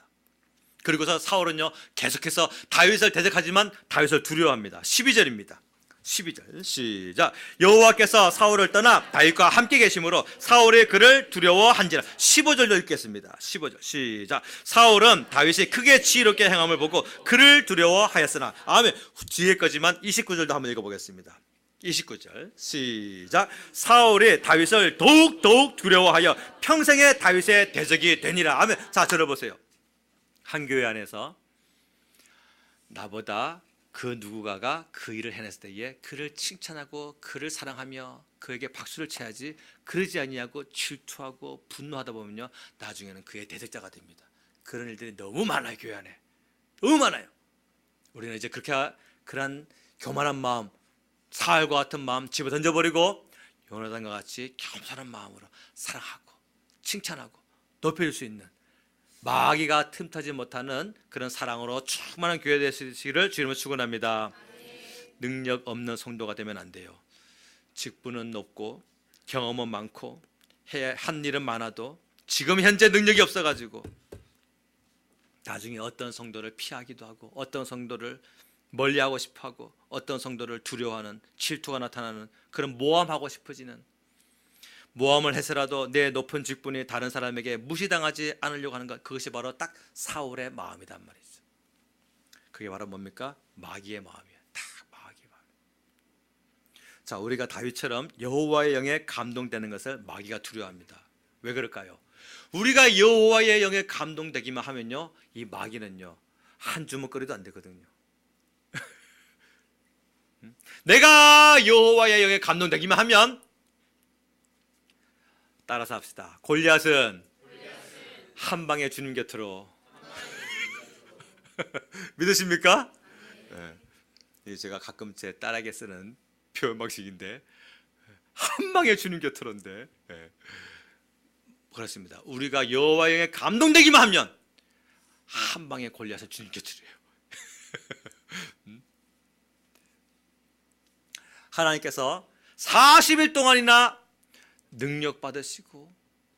그리고서 사울은요, 계속해서 다윗을 대적하지만 다윗을 두려워합니다. 12절입니다. 12절 시작. 여호와께서 사울을 떠나 다윗과 함께 계심으로 사울이 그를 두려워한지라. 15절도 읽겠습니다. 15절 시작. 사울은 다윗이 크게 지혜롭게 행함을 보고 그를 두려워하였으나. 아멘. 뒤에 거지만 29절도 한번 읽어보겠습니다. 29절 시작. 사울이 다윗을 더욱 두려워하여 평생의 다윗의 대적이 되니라. 아멘. 자, 들어보세요. 한 교회 안에서 나보다 그 누구가가 그 일을 해냈을 때에 그를 칭찬하고 그를 사랑하며 그에게 박수를 쳐야지, 그러지 아니하고 질투하고 분노하다 보면요, 나중에는 그의 대적자가 됩니다. 그런 일들이 너무 많아요. 교회 안에 너무 많아요. 우리는 이제 그런 교만한 마음, 사울과 같은 마음 집어 던져버리고 요나단과 같이 겸손한 마음으로 사랑하고 칭찬하고 높여줄 수 있는, 마귀가 틈타지 못하는 그런 사랑으로 충만한 교회 되시기를 주님을 축원합니다. 능력 없는 성도가 되면 안 돼요. 직분은 높고 경험은 많고 한 일은 많아도 지금 현재 능력이 없어가지고 나중에 어떤 성도를 피하기도 하고 어떤 성도를 멀리하고 싶어하고 어떤 성도를 두려워하는, 질투가 나타나는 그런 모함하고 싶어지는, 모함을 해서라도 내 높은 직분이 다른 사람에게 무시당하지 않으려고 하는 것, 그것이 바로 딱 사울의 마음이란 말이죠. 그게 바로 뭡니까? 마귀의 마음이에요. 딱 마귀의 마음. 자, 우리가 다윗처럼 여호와의 영에 감동되는 것을 마귀가 두려워합니다. 왜 그럴까요? 우리가 여호와의 영에 감동되기만 하면요, 이 마귀는요 한 주먹거리도 안 되거든요. 내가 여호와의 영에 감동되기만 하면, 따라서 합시다. 골리앗은 한 방에 주님 곁으로. 믿으십니까? 네. 제가 가끔 제 딸에게 쓰는 표현 방식인데, 한 방에 주님 곁으로인데, 네. 그렇습니다. 우리가 여호와의 영에 감동되기만 하면 한 방에 골리앗을 주님께 드려요. 하나님께서 40일 동안이나 능력 받으시고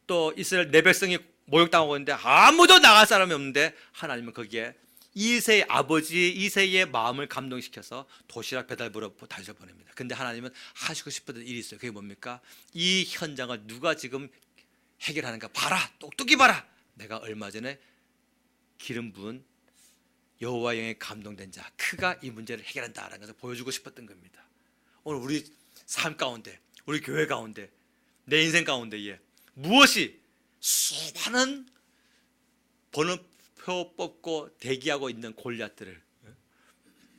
또 이스라엘 내 백성이 모욕당하고 있는데 아무도 나갈 사람이 없는데 하나님은 거기에 이세의 아버지 이세의 마음을 감동시켜서 도시락 배달부로 달려보냅니다. 근데 하나님은 하시고 싶었던 일이 있어요. 그게 뭡니까? 이 현장을 누가 지금 해결하는가 봐라. 똑똑히 봐라. 내가 얼마 전에 기름 부은 여호와의 영에 감동된 자 그가 이 문제를 해결한다라는 것을 보여주고 싶었던 겁니다. 오늘 우리 삶 가운데 우리 교회 가운데 내 인생 가운데에 무엇이 수많은 번호표 뽑고 대기하고 있는 골리앗들을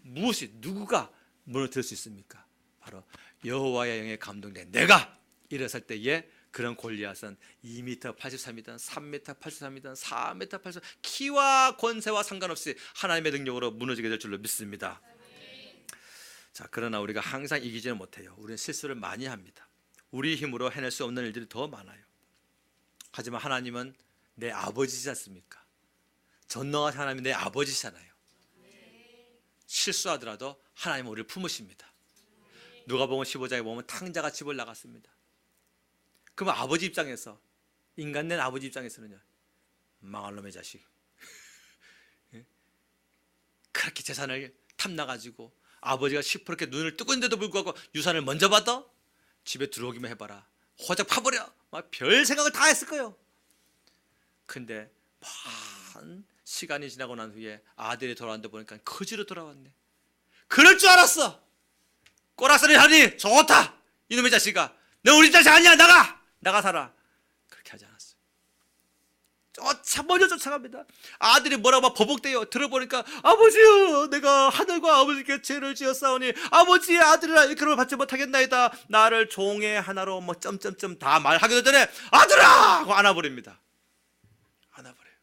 무엇이 누구가 무너뜨릴 수 있습니까? 바로 여호와의 영에 감동된 내가 일어설 때에 그런 골리앗은 2m 83이든 3m 83이든 4m 83 키와 권세와 상관없이 하나님의 능력으로 무너지게 될 줄로 믿습니다. 자, 그러나 우리가 항상 이기지는 못해요. 우리는 실수를 많이 합니다. 우리 힘으로 해낼 수 없는 일들이 더 많아요. 하지만 하나님은 내 아버지지 않습니까? 전능하신 하나님이 내 아버지잖아요. 실수하더라도 하나님은 우리를 품으십니다. 누가복음 15장에 보면 탕자가 집을 나갔습니다. 그러면 아버지 입장에서 인간된 아버지 입장에서는요, 망할 놈의 자식. 그렇게 재산을 탐나가지고 아버지가 시퍼렇게 눈을 뜨고 있는데도 불구하고 유산을 먼저 받아? 집에 들어오기만 해봐라. 호적 파버려. 막 별 생각을 다 했을 거예요. 근데 많은 시간이 지나고 난 후에 아들이 돌아왔는데 보니까 거지로 돌아왔네. 그럴 줄 알았어. 꼬락서리 하니 좋다. 이놈의 자식아. 너 우리 자식 아니야. 나가 살아. 그렇게 하지 않았어요. 먼저 쫓아갑니다. 아들이 뭐라고 막 버벅대요. 들어보니까 아버지요, 내가 하늘과 아버지께 죄를 지었사오니 아버지의 아들이라 일컬음을 받지 못하겠나이다. 나를 종의 하나로 뭐 점점점 다 말하기도 전에 아들아 하고 안아버립니다. 안아버려요.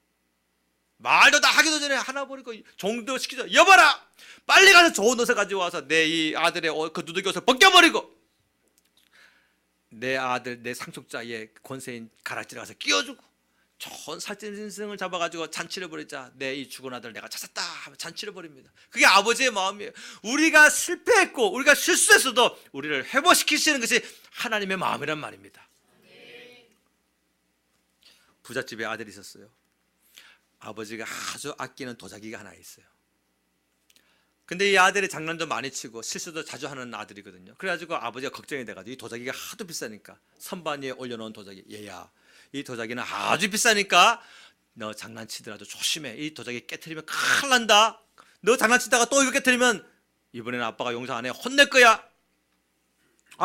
말도 다 하기도 전에 안아버리고 종도 시키죠. 여봐라, 빨리 가서 좋은 옷을 가지고 와서 내 이 아들의 그 누더기 옷을 벗겨버리고 내 아들 내 상속자의 권세인 가락지를 가서 끼워주고 좋은 살찐승을 잡아가지고 잔치를 벌이자. 내 이 죽은 아들 내가 찾았다 하면 잔치를 벌입니다. 그게 아버지의 마음이에요. 우리가 실패했고 우리가 실수했어도 우리를 회복시키시는 것이 하나님의 마음이란 말입니다. 부잣집에 아들이 있었어요. 아버지가 아주 아끼는 도자기가 하나 있어요. 근데 이 아들이 장난도 많이 치고 실수도 자주 하는 아들이거든요. 그래가지고 아버지가 걱정이 돼가지고 이 도자기가 하도 비싸니까 선반 위에 올려놓은 도자기, 얘야 이 도자기는 아주 비싸니까 너 장난치더라도 조심해. 이 도자기 깨트리면 큰일 난다. 너 장난치다가 또 이거 깨트리면 이번에는 아빠가 용서 안 해. 혼낼 거야.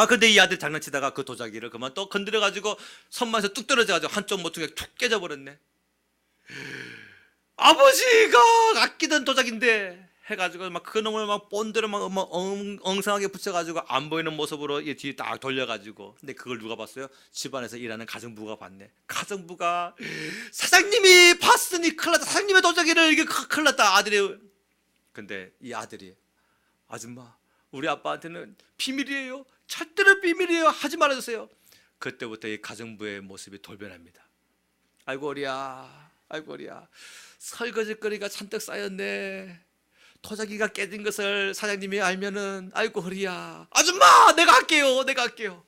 근데 이 아들 장난치다가 그 도자기를 그만 또 건드려가지고 선반에서 뚝 떨어져가지고 한쪽 모퉁이가 툭 깨져버렸네. 아버지가 아끼던 도자기인데 해가지고 막 그 놈을 막 본드를 막 엉성하게 붙여가지고 안 보이는 모습으로 이 뒤에 딱 돌려가지고. 근데 그걸 누가 봤어요? 집안에서 일하는 가정부가 봤네. 가정부가 사장님이 봤으니 큰일 났다. 사장님의 도자기를 이게 큰일 났다. 아들이. 근데 이 아들이 아줌마 우리 아빠한테는 비밀이에요. 절대로 비밀이에요. 하지 말아주세요. 그때부터 이 가정부의 모습이 돌변합니다. 아이고 어리야, 아이고 어리야. 설거지거리가 잔뜩 쌓였네. 도자기가 깨진 것을 사장님이 알면은 아이고 허리야. 아줌마 내가 할게요.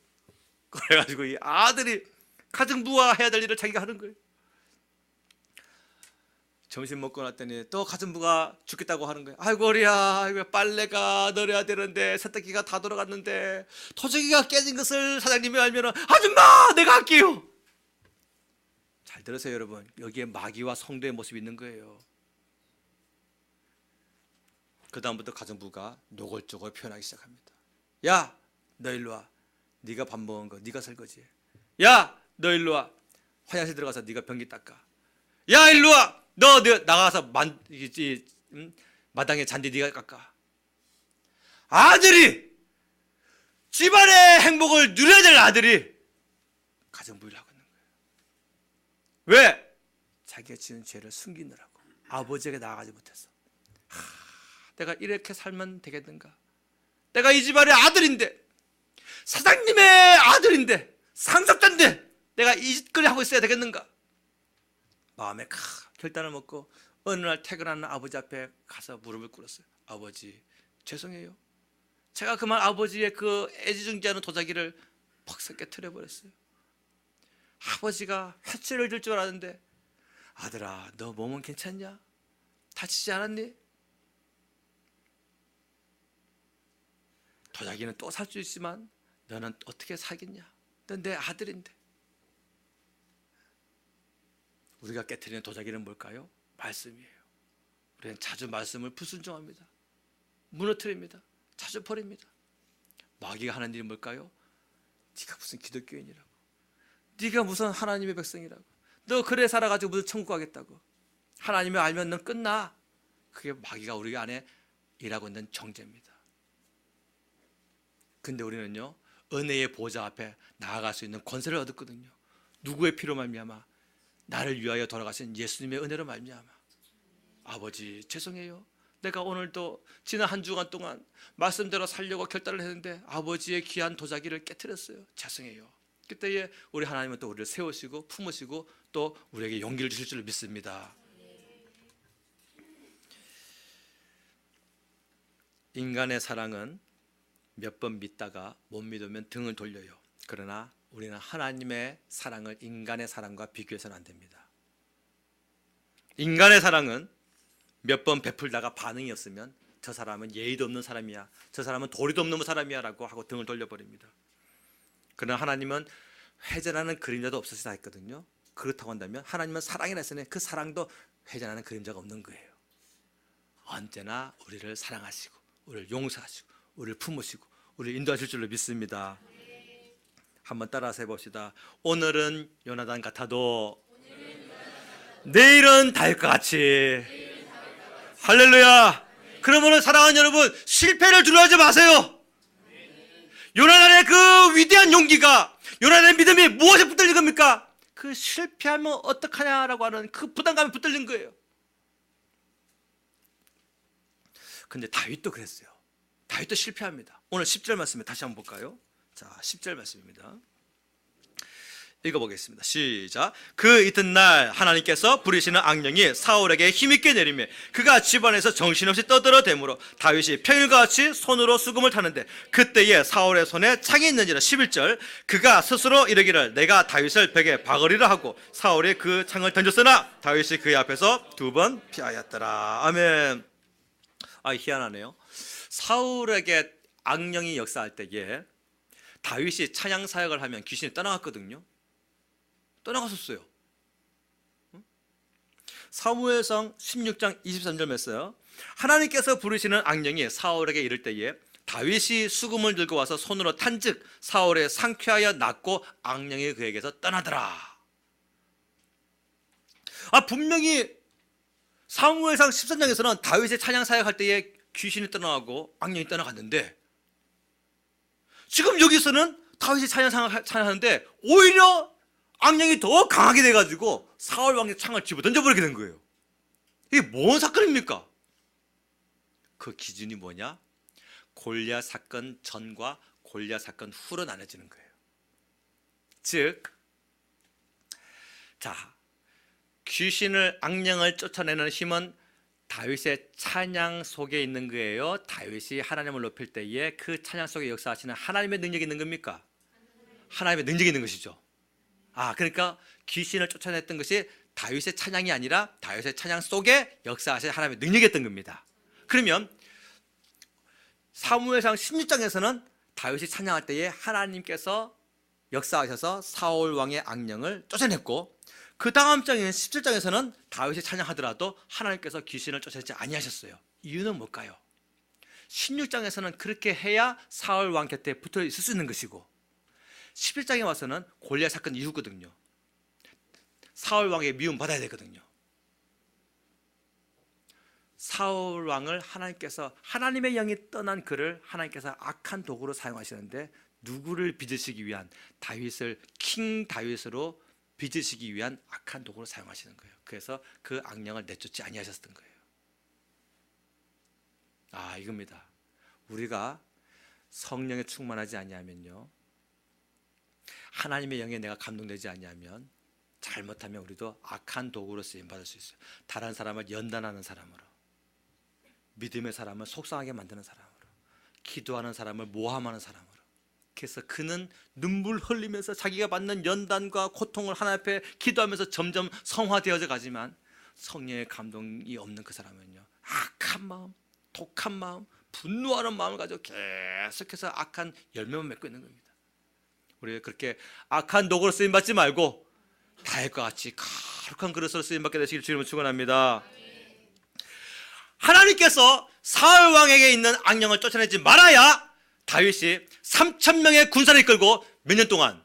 그래가지고 이 아들이 가정부와 해야 될 일을 자기가 하는 거예요. 점심 먹고 났더니 또 가정부가 죽겠다고 하는 거예요. 아이고 허리야, 아이고 빨래가 널어야 되는데 세탁기가 다 돌아갔는데 도자기가 깨진 것을 사장님이 알면은 아줌마 내가 할게요. 잘 들으세요 여러분. 여기에 마귀와 성도의 모습이 있는 거예요. 그 다음부터 가정부가 노골적으로 표현하기 시작합니다. 야, 너 일로 와. 네가 밥 먹은 거 네가 설거지해. 야, 너 일로 와. 화장실 들어가서 네가 변기 닦아. 야, 일로 와. 너 나가서 마당에 잔디 네가 깎아. 아들이 집안의 행복을 누려야 될 아들이 가정부 일을 하고 있는 거예요. 왜? 자기가 지은 죄를 숨기느라고. 아버지에게 나아가지 못해서. 내가 이렇게 살면 되겠는가? 내가 이 집안의 아들인데, 사장님의 아들인데, 상속자인데 내가 이 짓거리 하고 있어야 되겠는가? 마음에 결단을 먹고 어느 날 퇴근하는 아버지 앞에 가서 무릎을 꿇었어요. 아버지, 죄송해요. 제가 그만 아버지의 그 애지중지하는 도자기를 퍽 깨트려 버렸어요. 아버지가 해치를 줄 알았는데, 아들아, 너 몸은 괜찮냐? 다치지 않았니? 도자기는 또 살 수 있지만 너는 어떻게 살겠냐? 넌 내 아들인데. 우리가 깨트리는 도자기는 뭘까요? 말씀이에요. 우리는 자주 말씀을 불순종합니다. 무너뜨립니다. 자주 버립니다. 마귀가 하는 일이 뭘까요? 네가 무슨 기독교인이라고, 네가 무슨 하나님의 백성이라고, 너 그래 살아가지고 무슨 천국 가겠다고, 하나님을 알면 넌 끝나. 그게 마귀가 우리 안에 일하고 있는 정죄입니다. 근데 우리는요, 은혜의 보좌 앞에 나아갈 수 있는 권세를 얻었거든요. 누구의 피로 말미암아? 나를 위하여 돌아가신 예수님의 은혜로 말미암아. 아버지, 죄송해요. 내가 오늘도 지난 한 주간 동안 말씀대로 살려고 결단을 했는데 아버지의 귀한 도자기를 깨트렸어요. 죄송해요. 그때에 우리 하나님은 또 우리를 세우시고 품으시고 또 우리에게 용기를 주실 줄 믿습니다. 인간의 사랑은 몇 번 믿다가 못 믿으면 등을 돌려요. 그러나 우리는 하나님의 사랑을 인간의 사랑과 비교해서는 안 됩니다. 인간의 사랑은 몇 번 베풀다가 반응이 없으면 저 사람은 예의도 없는 사람이야, 저 사람은 도리도 없는 사람이야 라고 하고 등을 돌려버립니다. 그러나 하나님은 회전하는 그림자도 없으시다 했거든요. 그렇다고 한다면 하나님은 사랑이라 했으니 그 사랑도 회전하는 그림자가 없는 거예요. 언제나 우리를 사랑하시고 우리를 용서하시고 우리를 품으시고 우리를 인도하실 줄로 믿습니다. 한번 따라서 해봅시다. 오늘은 요나단 같아도 내일은 다윗과 같이. 할렐루야. 그러므로 사랑하는 여러분, 실패를 두려워하지 마세요. 요나단의 그 위대한 용기가, 요나단의 믿음이 무엇에 붙들린 겁니까? 그 실패하면 어떡하냐라고 하는 그 부담감에 붙들린 거예요. 근데 다윗도 그랬어요. 다윗도 실패합니다. 오늘 10절 말씀에 다시 한번 볼까요? 자, 10절 말씀입니다. 읽어보겠습니다. 시작. 그 이튿날 하나님께서 부리시는 악령이 사울에게 힘있게 내리매 그가 집안에서 정신없이 떠들어대므로 다윗이 평일과 같이 손으로 수금을 타는데 그때에 사울의 손에 창이 있는지라. 11절. 그가 스스로 이르기를 내가 다윗을 벽에 박으리라 하고 사울이 그 창을 던졌으나 다윗이 그의 앞에서 2번 피하였더라. 아멘. 아, 희한하네요. 사울에게 악령이 역사할 때에 다윗이 찬양 사역을 하면 귀신이 떠나갔거든요. 떠나갔었어요. 사무엘상 16장 23절 말씀. 하나님께서 부르시는 악령이 사울에게 이를 때에 다윗이 수금을 들고 와서 손으로 탄즉 사울의 상쾌하여 낫고 악령이 그에게서 떠나더라. 분명히 사무엘상 13장에서는 다윗의 찬양 사역할 때에 귀신이 떠나가고 악령이 떠나갔는데, 지금 여기서는 다윗이 찬양하는데 오히려 악령이 더 강하게 돼가지고 사울 왕의 창을 집어 던져버리게 된 거예요. 이게 뭔 사건입니까? 그 기준이 뭐냐? 골리앗 사건 전과 골리앗 사건 후로 나눠지는 거예요. 즉, 자, 귀신을, 악령을 쫓아내는 힘은 다윗의 찬양 속에 있는 거예요? 다윗이 하나님을 높일 때에 그 찬양 속에 역사하시는 하나님의 능력이 있는 겁니까? 하나님의 능력이 있는 것이죠. 그러니까 귀신을 쫓아냈던 것이 다윗의 찬양이 아니라 다윗의 찬양 속에 역사하신 하나님의 능력이었던 겁니다. 그러면 사무엘상 16장에서는 다윗이 찬양할 때에 하나님께서 역사하셔서 사울 왕의 악령을 쫓아냈고, 그 다음 장인 17장에서는 다윗이 찬양하더라도 하나님께서 귀신을 쫓아내지 아니하셨어요. 이유는 뭘까요? 16장에서는 그렇게 해야 사울 왕 곁에 붙어 있을 수 있는 것이고, 11장에 와서는 골리앗 사건 이후거든요. 사울 왕의 미움 받아야 되거든요. 사울 왕을 하나님께서, 하나님의 영이 떠난 그를 하나님께서 악한 도구로 사용하시는데 누구를 빚으시기 위한, 다윗을, 킹 다윗으로 빚으시기 위한 악한 도구로 사용하시는 거예요. 그래서 그 악령을 내쫓지 아니하셨던 거예요. 이겁니다. 우리가 성령에 충만하지 아니하면요, 하나님의 영에 내가 감동되지 않냐면 잘못하면 우리도 악한 도구로 쓰임받을 수 있어요. 다른 사람을 연단하는 사람으로, 믿음의 사람을 속상하게 만드는 사람으로, 기도하는 사람을 모함하는 사람으로. 그래서 그는 눈물 흘리면서 자기가 받는 연단과 고통을 하나님 앞에 기도하면서 점점 성화되어져 가지만 성령의 감동이 없는 그 사람은요, 악한 마음, 독한 마음, 분노하는 마음을 가지고 계속해서 악한 열매만 맺고 있는 겁니다. 우리가 그렇게 악한 도구로 쓰임받지 말고 다윗과 같이 거룩한 그릇으로 쓰임받게 되시길 주님을 축원합니다. 하나님께서 사울 왕에게 있는 악령을 쫓아내지 말아야 다윗이 3,000명의 군사를 이끌고 몇 년 동안,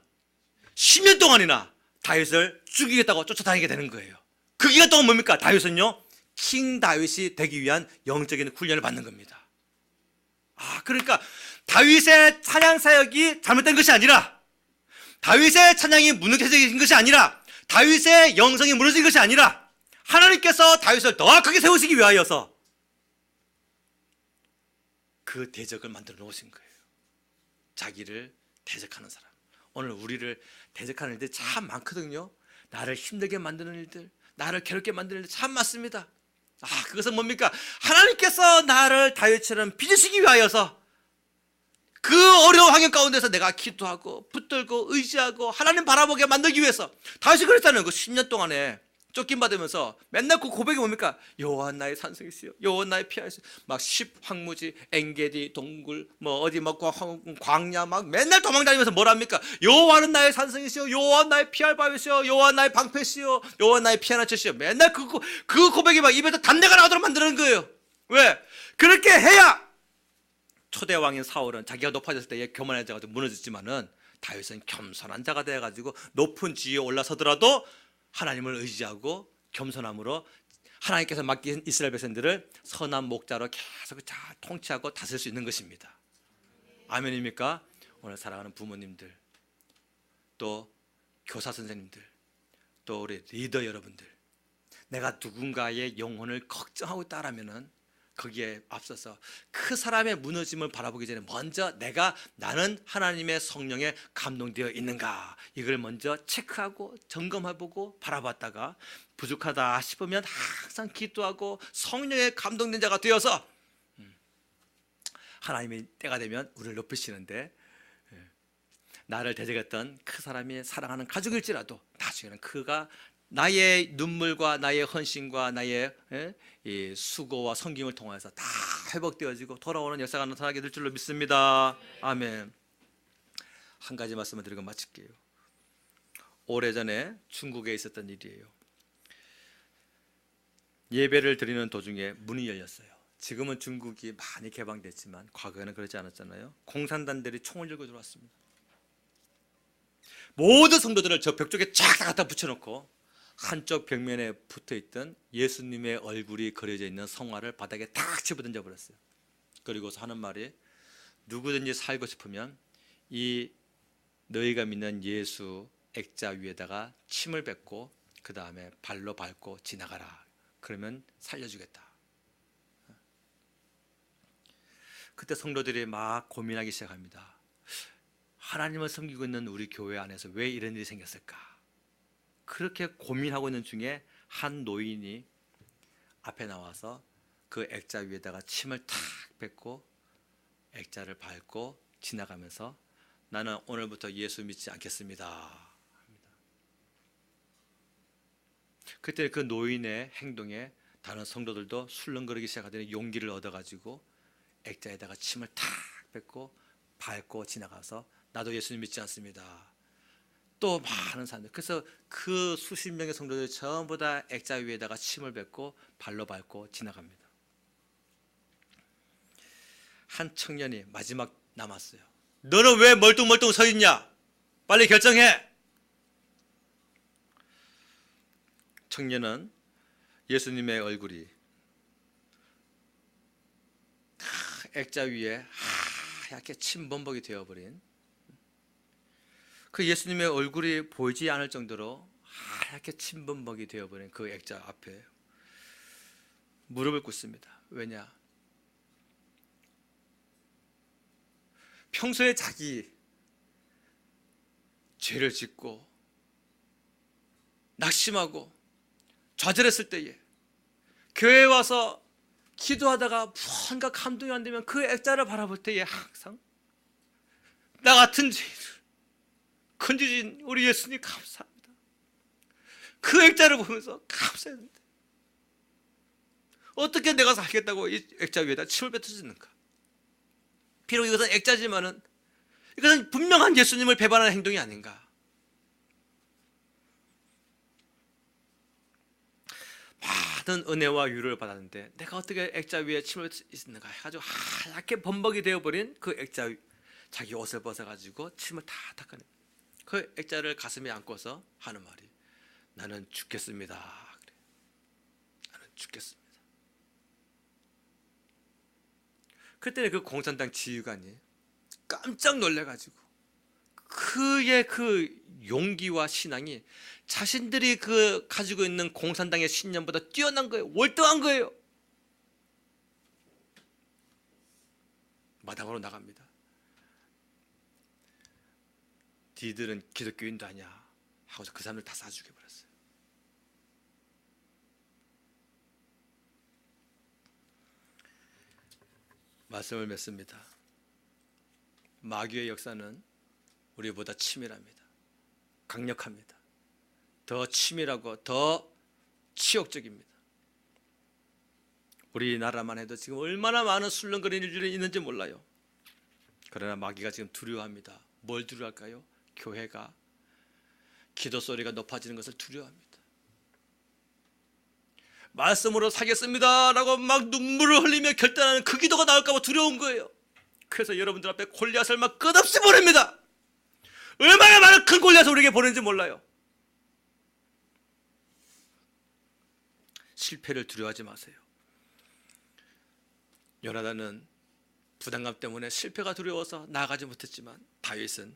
10년 동안이나 다윗을 죽이겠다고 쫓아다니게 되는 거예요. 그 기간 동안 뭡니까? 다윗은요, 킹 다윗이 되기 위한 영적인 훈련을 받는 겁니다. 그러니까 다윗의 찬양 사역이 잘못된 것이 아니라, 다윗의 찬양이 무능해진 것이 아니라, 다윗의 영성이 무너진 것이 아니라, 하나님께서 다윗을 더 크게 세우시기 위하여서 그 대적을 만들어 놓으신 거예요. 자기를 대적하는 사람. 오늘 우리를 대적하는 일들이 참 많거든요. 나를 힘들게 만드는 일들, 나를 괴롭게 만드는 일들 참 많습니다. 그것은 뭡니까? 하나님께서 나를 다윗처럼 빚으시기 위하여서 그 어려운 환경 가운데서 내가 기도하고 붙들고 의지하고 하나님 바라보게 만들기 위해서. 다윗이 그랬다는 그 10년 동안에 쫓김받으면서 맨날 그 고백이 뭡니까? 여호와 나의 산성이시여, 여호와 나의 피하시여. 막 10황무지, 엔게디, 동굴, 뭐 어디 막 광야 막 맨날 도망다니면서 뭐랍니까? 여호와는 나의 산성이시여, 여호와 나의 피할 바위시여, 여호와 나의 방패시여, 여호와 나의 피하나 처시여. 맨날 그 고백이 막 입에서 단내가 나오도록 만드는 거예요. 왜? 그렇게 해야 초대 왕인 사울은 자기가 높아졌을 때 교만해져가지고 무너졌지만은 다윗은 겸손한 자가 되어가지고 높은 지위에 올라서더라도 하나님을 의지하고 겸손함으로 하나님께서 맡긴 이스라엘 백성들을 선한 목자로 계속 잘 통치하고 다스릴 수 있는 것입니다. 아멘입니까? 오늘 사랑하는 부모님들, 또 교사 선생님들, 또 우리 리더 여러분들, 내가 누군가의 영혼을 걱정하고 있다라면은 거기에 앞서서 그 사람의 무너짐을 바라보기 전에 먼저 나는 하나님의 성령에 감동되어 있는가, 이걸 먼저 체크하고 점검해보고 바라봤다가 부족하다 싶으면 항상 기도하고 성령에 감동된 자가 되어서 하나님이 때가 되면 우리를 높이시는데, 나를 대적했던 그 사람이 사랑하는 가족일지라도 나중에는 그가 나의 눈물과 나의 헌신과 나의 이 수고와 섬김을 통해서 다 회복되어지고 돌아오는 역사가 나타나게 될 줄로 믿습니다. 아멘. 한 가지 말씀을 드리고 마칠게요. 오래전에 중국에 있었던 일이에요. 예배를 드리는 도중에 문이 열렸어요. 지금은 중국이 많이 개방됐지만 과거에는 그렇지 않았잖아요. 공산당들이 총을 들고 들어왔습니다. 모든 성도들을 저 벽 쪽에 쫙 갖다 붙여놓고 한쪽 벽면에 붙어있던 예수님의 얼굴이 그려져 있는 성화를 바닥에 탁 집어던져 버렸어요. 그리고서 하는 말이, 누구든지 살고 싶으면 이 너희가 믿는 예수 액자 위에다가 침을 뱉고 그 다음에 발로 밟고 지나가라. 그러면 살려주겠다. 그때 성도들이 막 고민하기 시작합니다. 하나님을 섬기고 있는 우리 교회 안에서 왜 이런 일이 생겼을까? 그렇게 고민하고 있는 중에 한 노인이 앞에 나와서 그 액자 위에다가 침을 탁 뱉고 액자를 밟고 지나가면서 나는 오늘부터 예수 믿지 않겠습니다. 그때 그 노인의 행동에 다른 성도들도 술렁거리기 시작하더니 용기를 얻어가지고 액자에다가 침을 탁 뱉고 밟고 지나가서 나도 예수님 믿지 않습니다. 또 많은 사람들, 그래서 그 수십 명의 성도들이 전부 다 액자 위에다가 침을 뱉고 발로 밟고 지나갑니다. 한 청년이 마지막 남았어요. 너는 왜 멀뚱멀뚱 서 있냐? 빨리 결정해. 청년은 예수님의 얼굴이 액자 위에 하얗게 침범벅이 되어버린, 그 예수님의 얼굴이 보이지 않을 정도로 하얗게 침범벅이 되어버린 그 액자 앞에 무릎을 꿇습니다. 왜냐? 평소에 자기 죄를 짓고 낙심하고 좌절했을 때에 교회에 와서 기도하다가 무언가 감동이 안 되면 그 액자를 바라볼 때에 항상 나 같은 죄인을 건지신 우리 예수님 감사합니다. 그 액자를 보면서 감사해야 된다. 어떻게 내가 살겠다고 이 액자 위에다 침을 뱉어주는가? 비록 이것은 액자지만은 이것은 분명한 예수님을 배반하는 행동이 아닌가? 많은 은혜와 위로를 받았는데 내가 어떻게 액자 위에 침을 뱉는가 해가지고 하얗게 범벅이 되어버린 그 액자 위, 자기 옷을 벗어가지고 침을 다 닦아내. 그 액자를 가슴에 안고서 하는 말이 나는 죽겠습니다. 그래. 나는 죽겠습니다. 그때 그 공산당 지휘관이 깜짝 놀래가지고 그의 그 용기와 신앙이 자신들이 그 가지고 있는 공산당의 신념보다 뛰어난 거예요. 월등한 거예요. 마당으로 나갑니다. 니들은 기독교인도 아니야 하고서 그 사람들 다 쏴 죽여버렸어요. 말씀을 맺습니다. 마귀의 역사는 우리보다 치밀합니다. 강력합니다. 더 치밀하고 더 치욕적입니다. 우리나라만 해도 지금 얼마나 많은 술렁거리는 일들이 있는지 몰라요. 그러나 마귀가 지금 두려워합니다. 뭘 두려워할까요? 교회가 기도 소리가 높아지는 것을 두려워합니다. 말씀으로 사겠습니다 라고 막 눈물을 흘리며 결단하는 그 기도가 나올까 봐 두려운 거예요. 그래서 여러분들 앞에 골리앗을 막 끝없이 보냅니다. 얼마나 많은 큰 골리앗을 우리에게 보내는지 몰라요. 실패를 두려워하지 마세요. 요나단은 부담감 때문에 실패가 두려워서 나아가지 못했지만 다윗은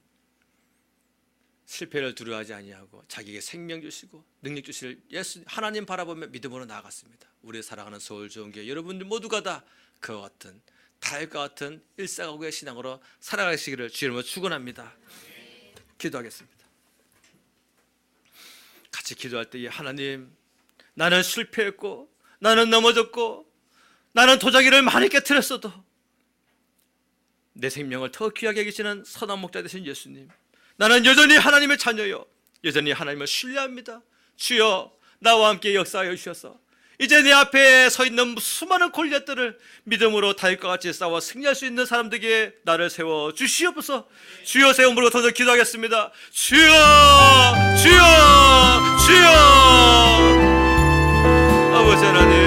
실패를 두려워하지 아니하고 자기에게 생명 주시고 능력 주실 예수 하나님 바라보며 믿음으로 나아갔습니다. 우리 사랑하는 서울좋은교회 여러분들 모두가 다 그와 같은 다윗과 같은 일사각오의 신앙으로 살아가시기를 주님으로 축원합니다. 기도하겠습니다. 같이 기도할 때 하나님, 나는 실패했고 나는 넘어졌고 나는 도자기를 많이 깨트렸어도 내 생명을 더 귀하게 여기시는 선한 목자 되신 예수님, 나는 여전히 하나님의 자녀요, 여전히 하나님을 신뢰합니다. 주여 나와 함께 역사하여 주셔서 이제 내 앞에 서 있는 수많은 골리앗들을 믿음으로 다윗과 같이 싸워 승리할 수 있는 사람들에게 나를 세워 주시옵소서. 주여 세움으로 더 기도하겠습니다. 주여 주여 주여. 아버지 하나님,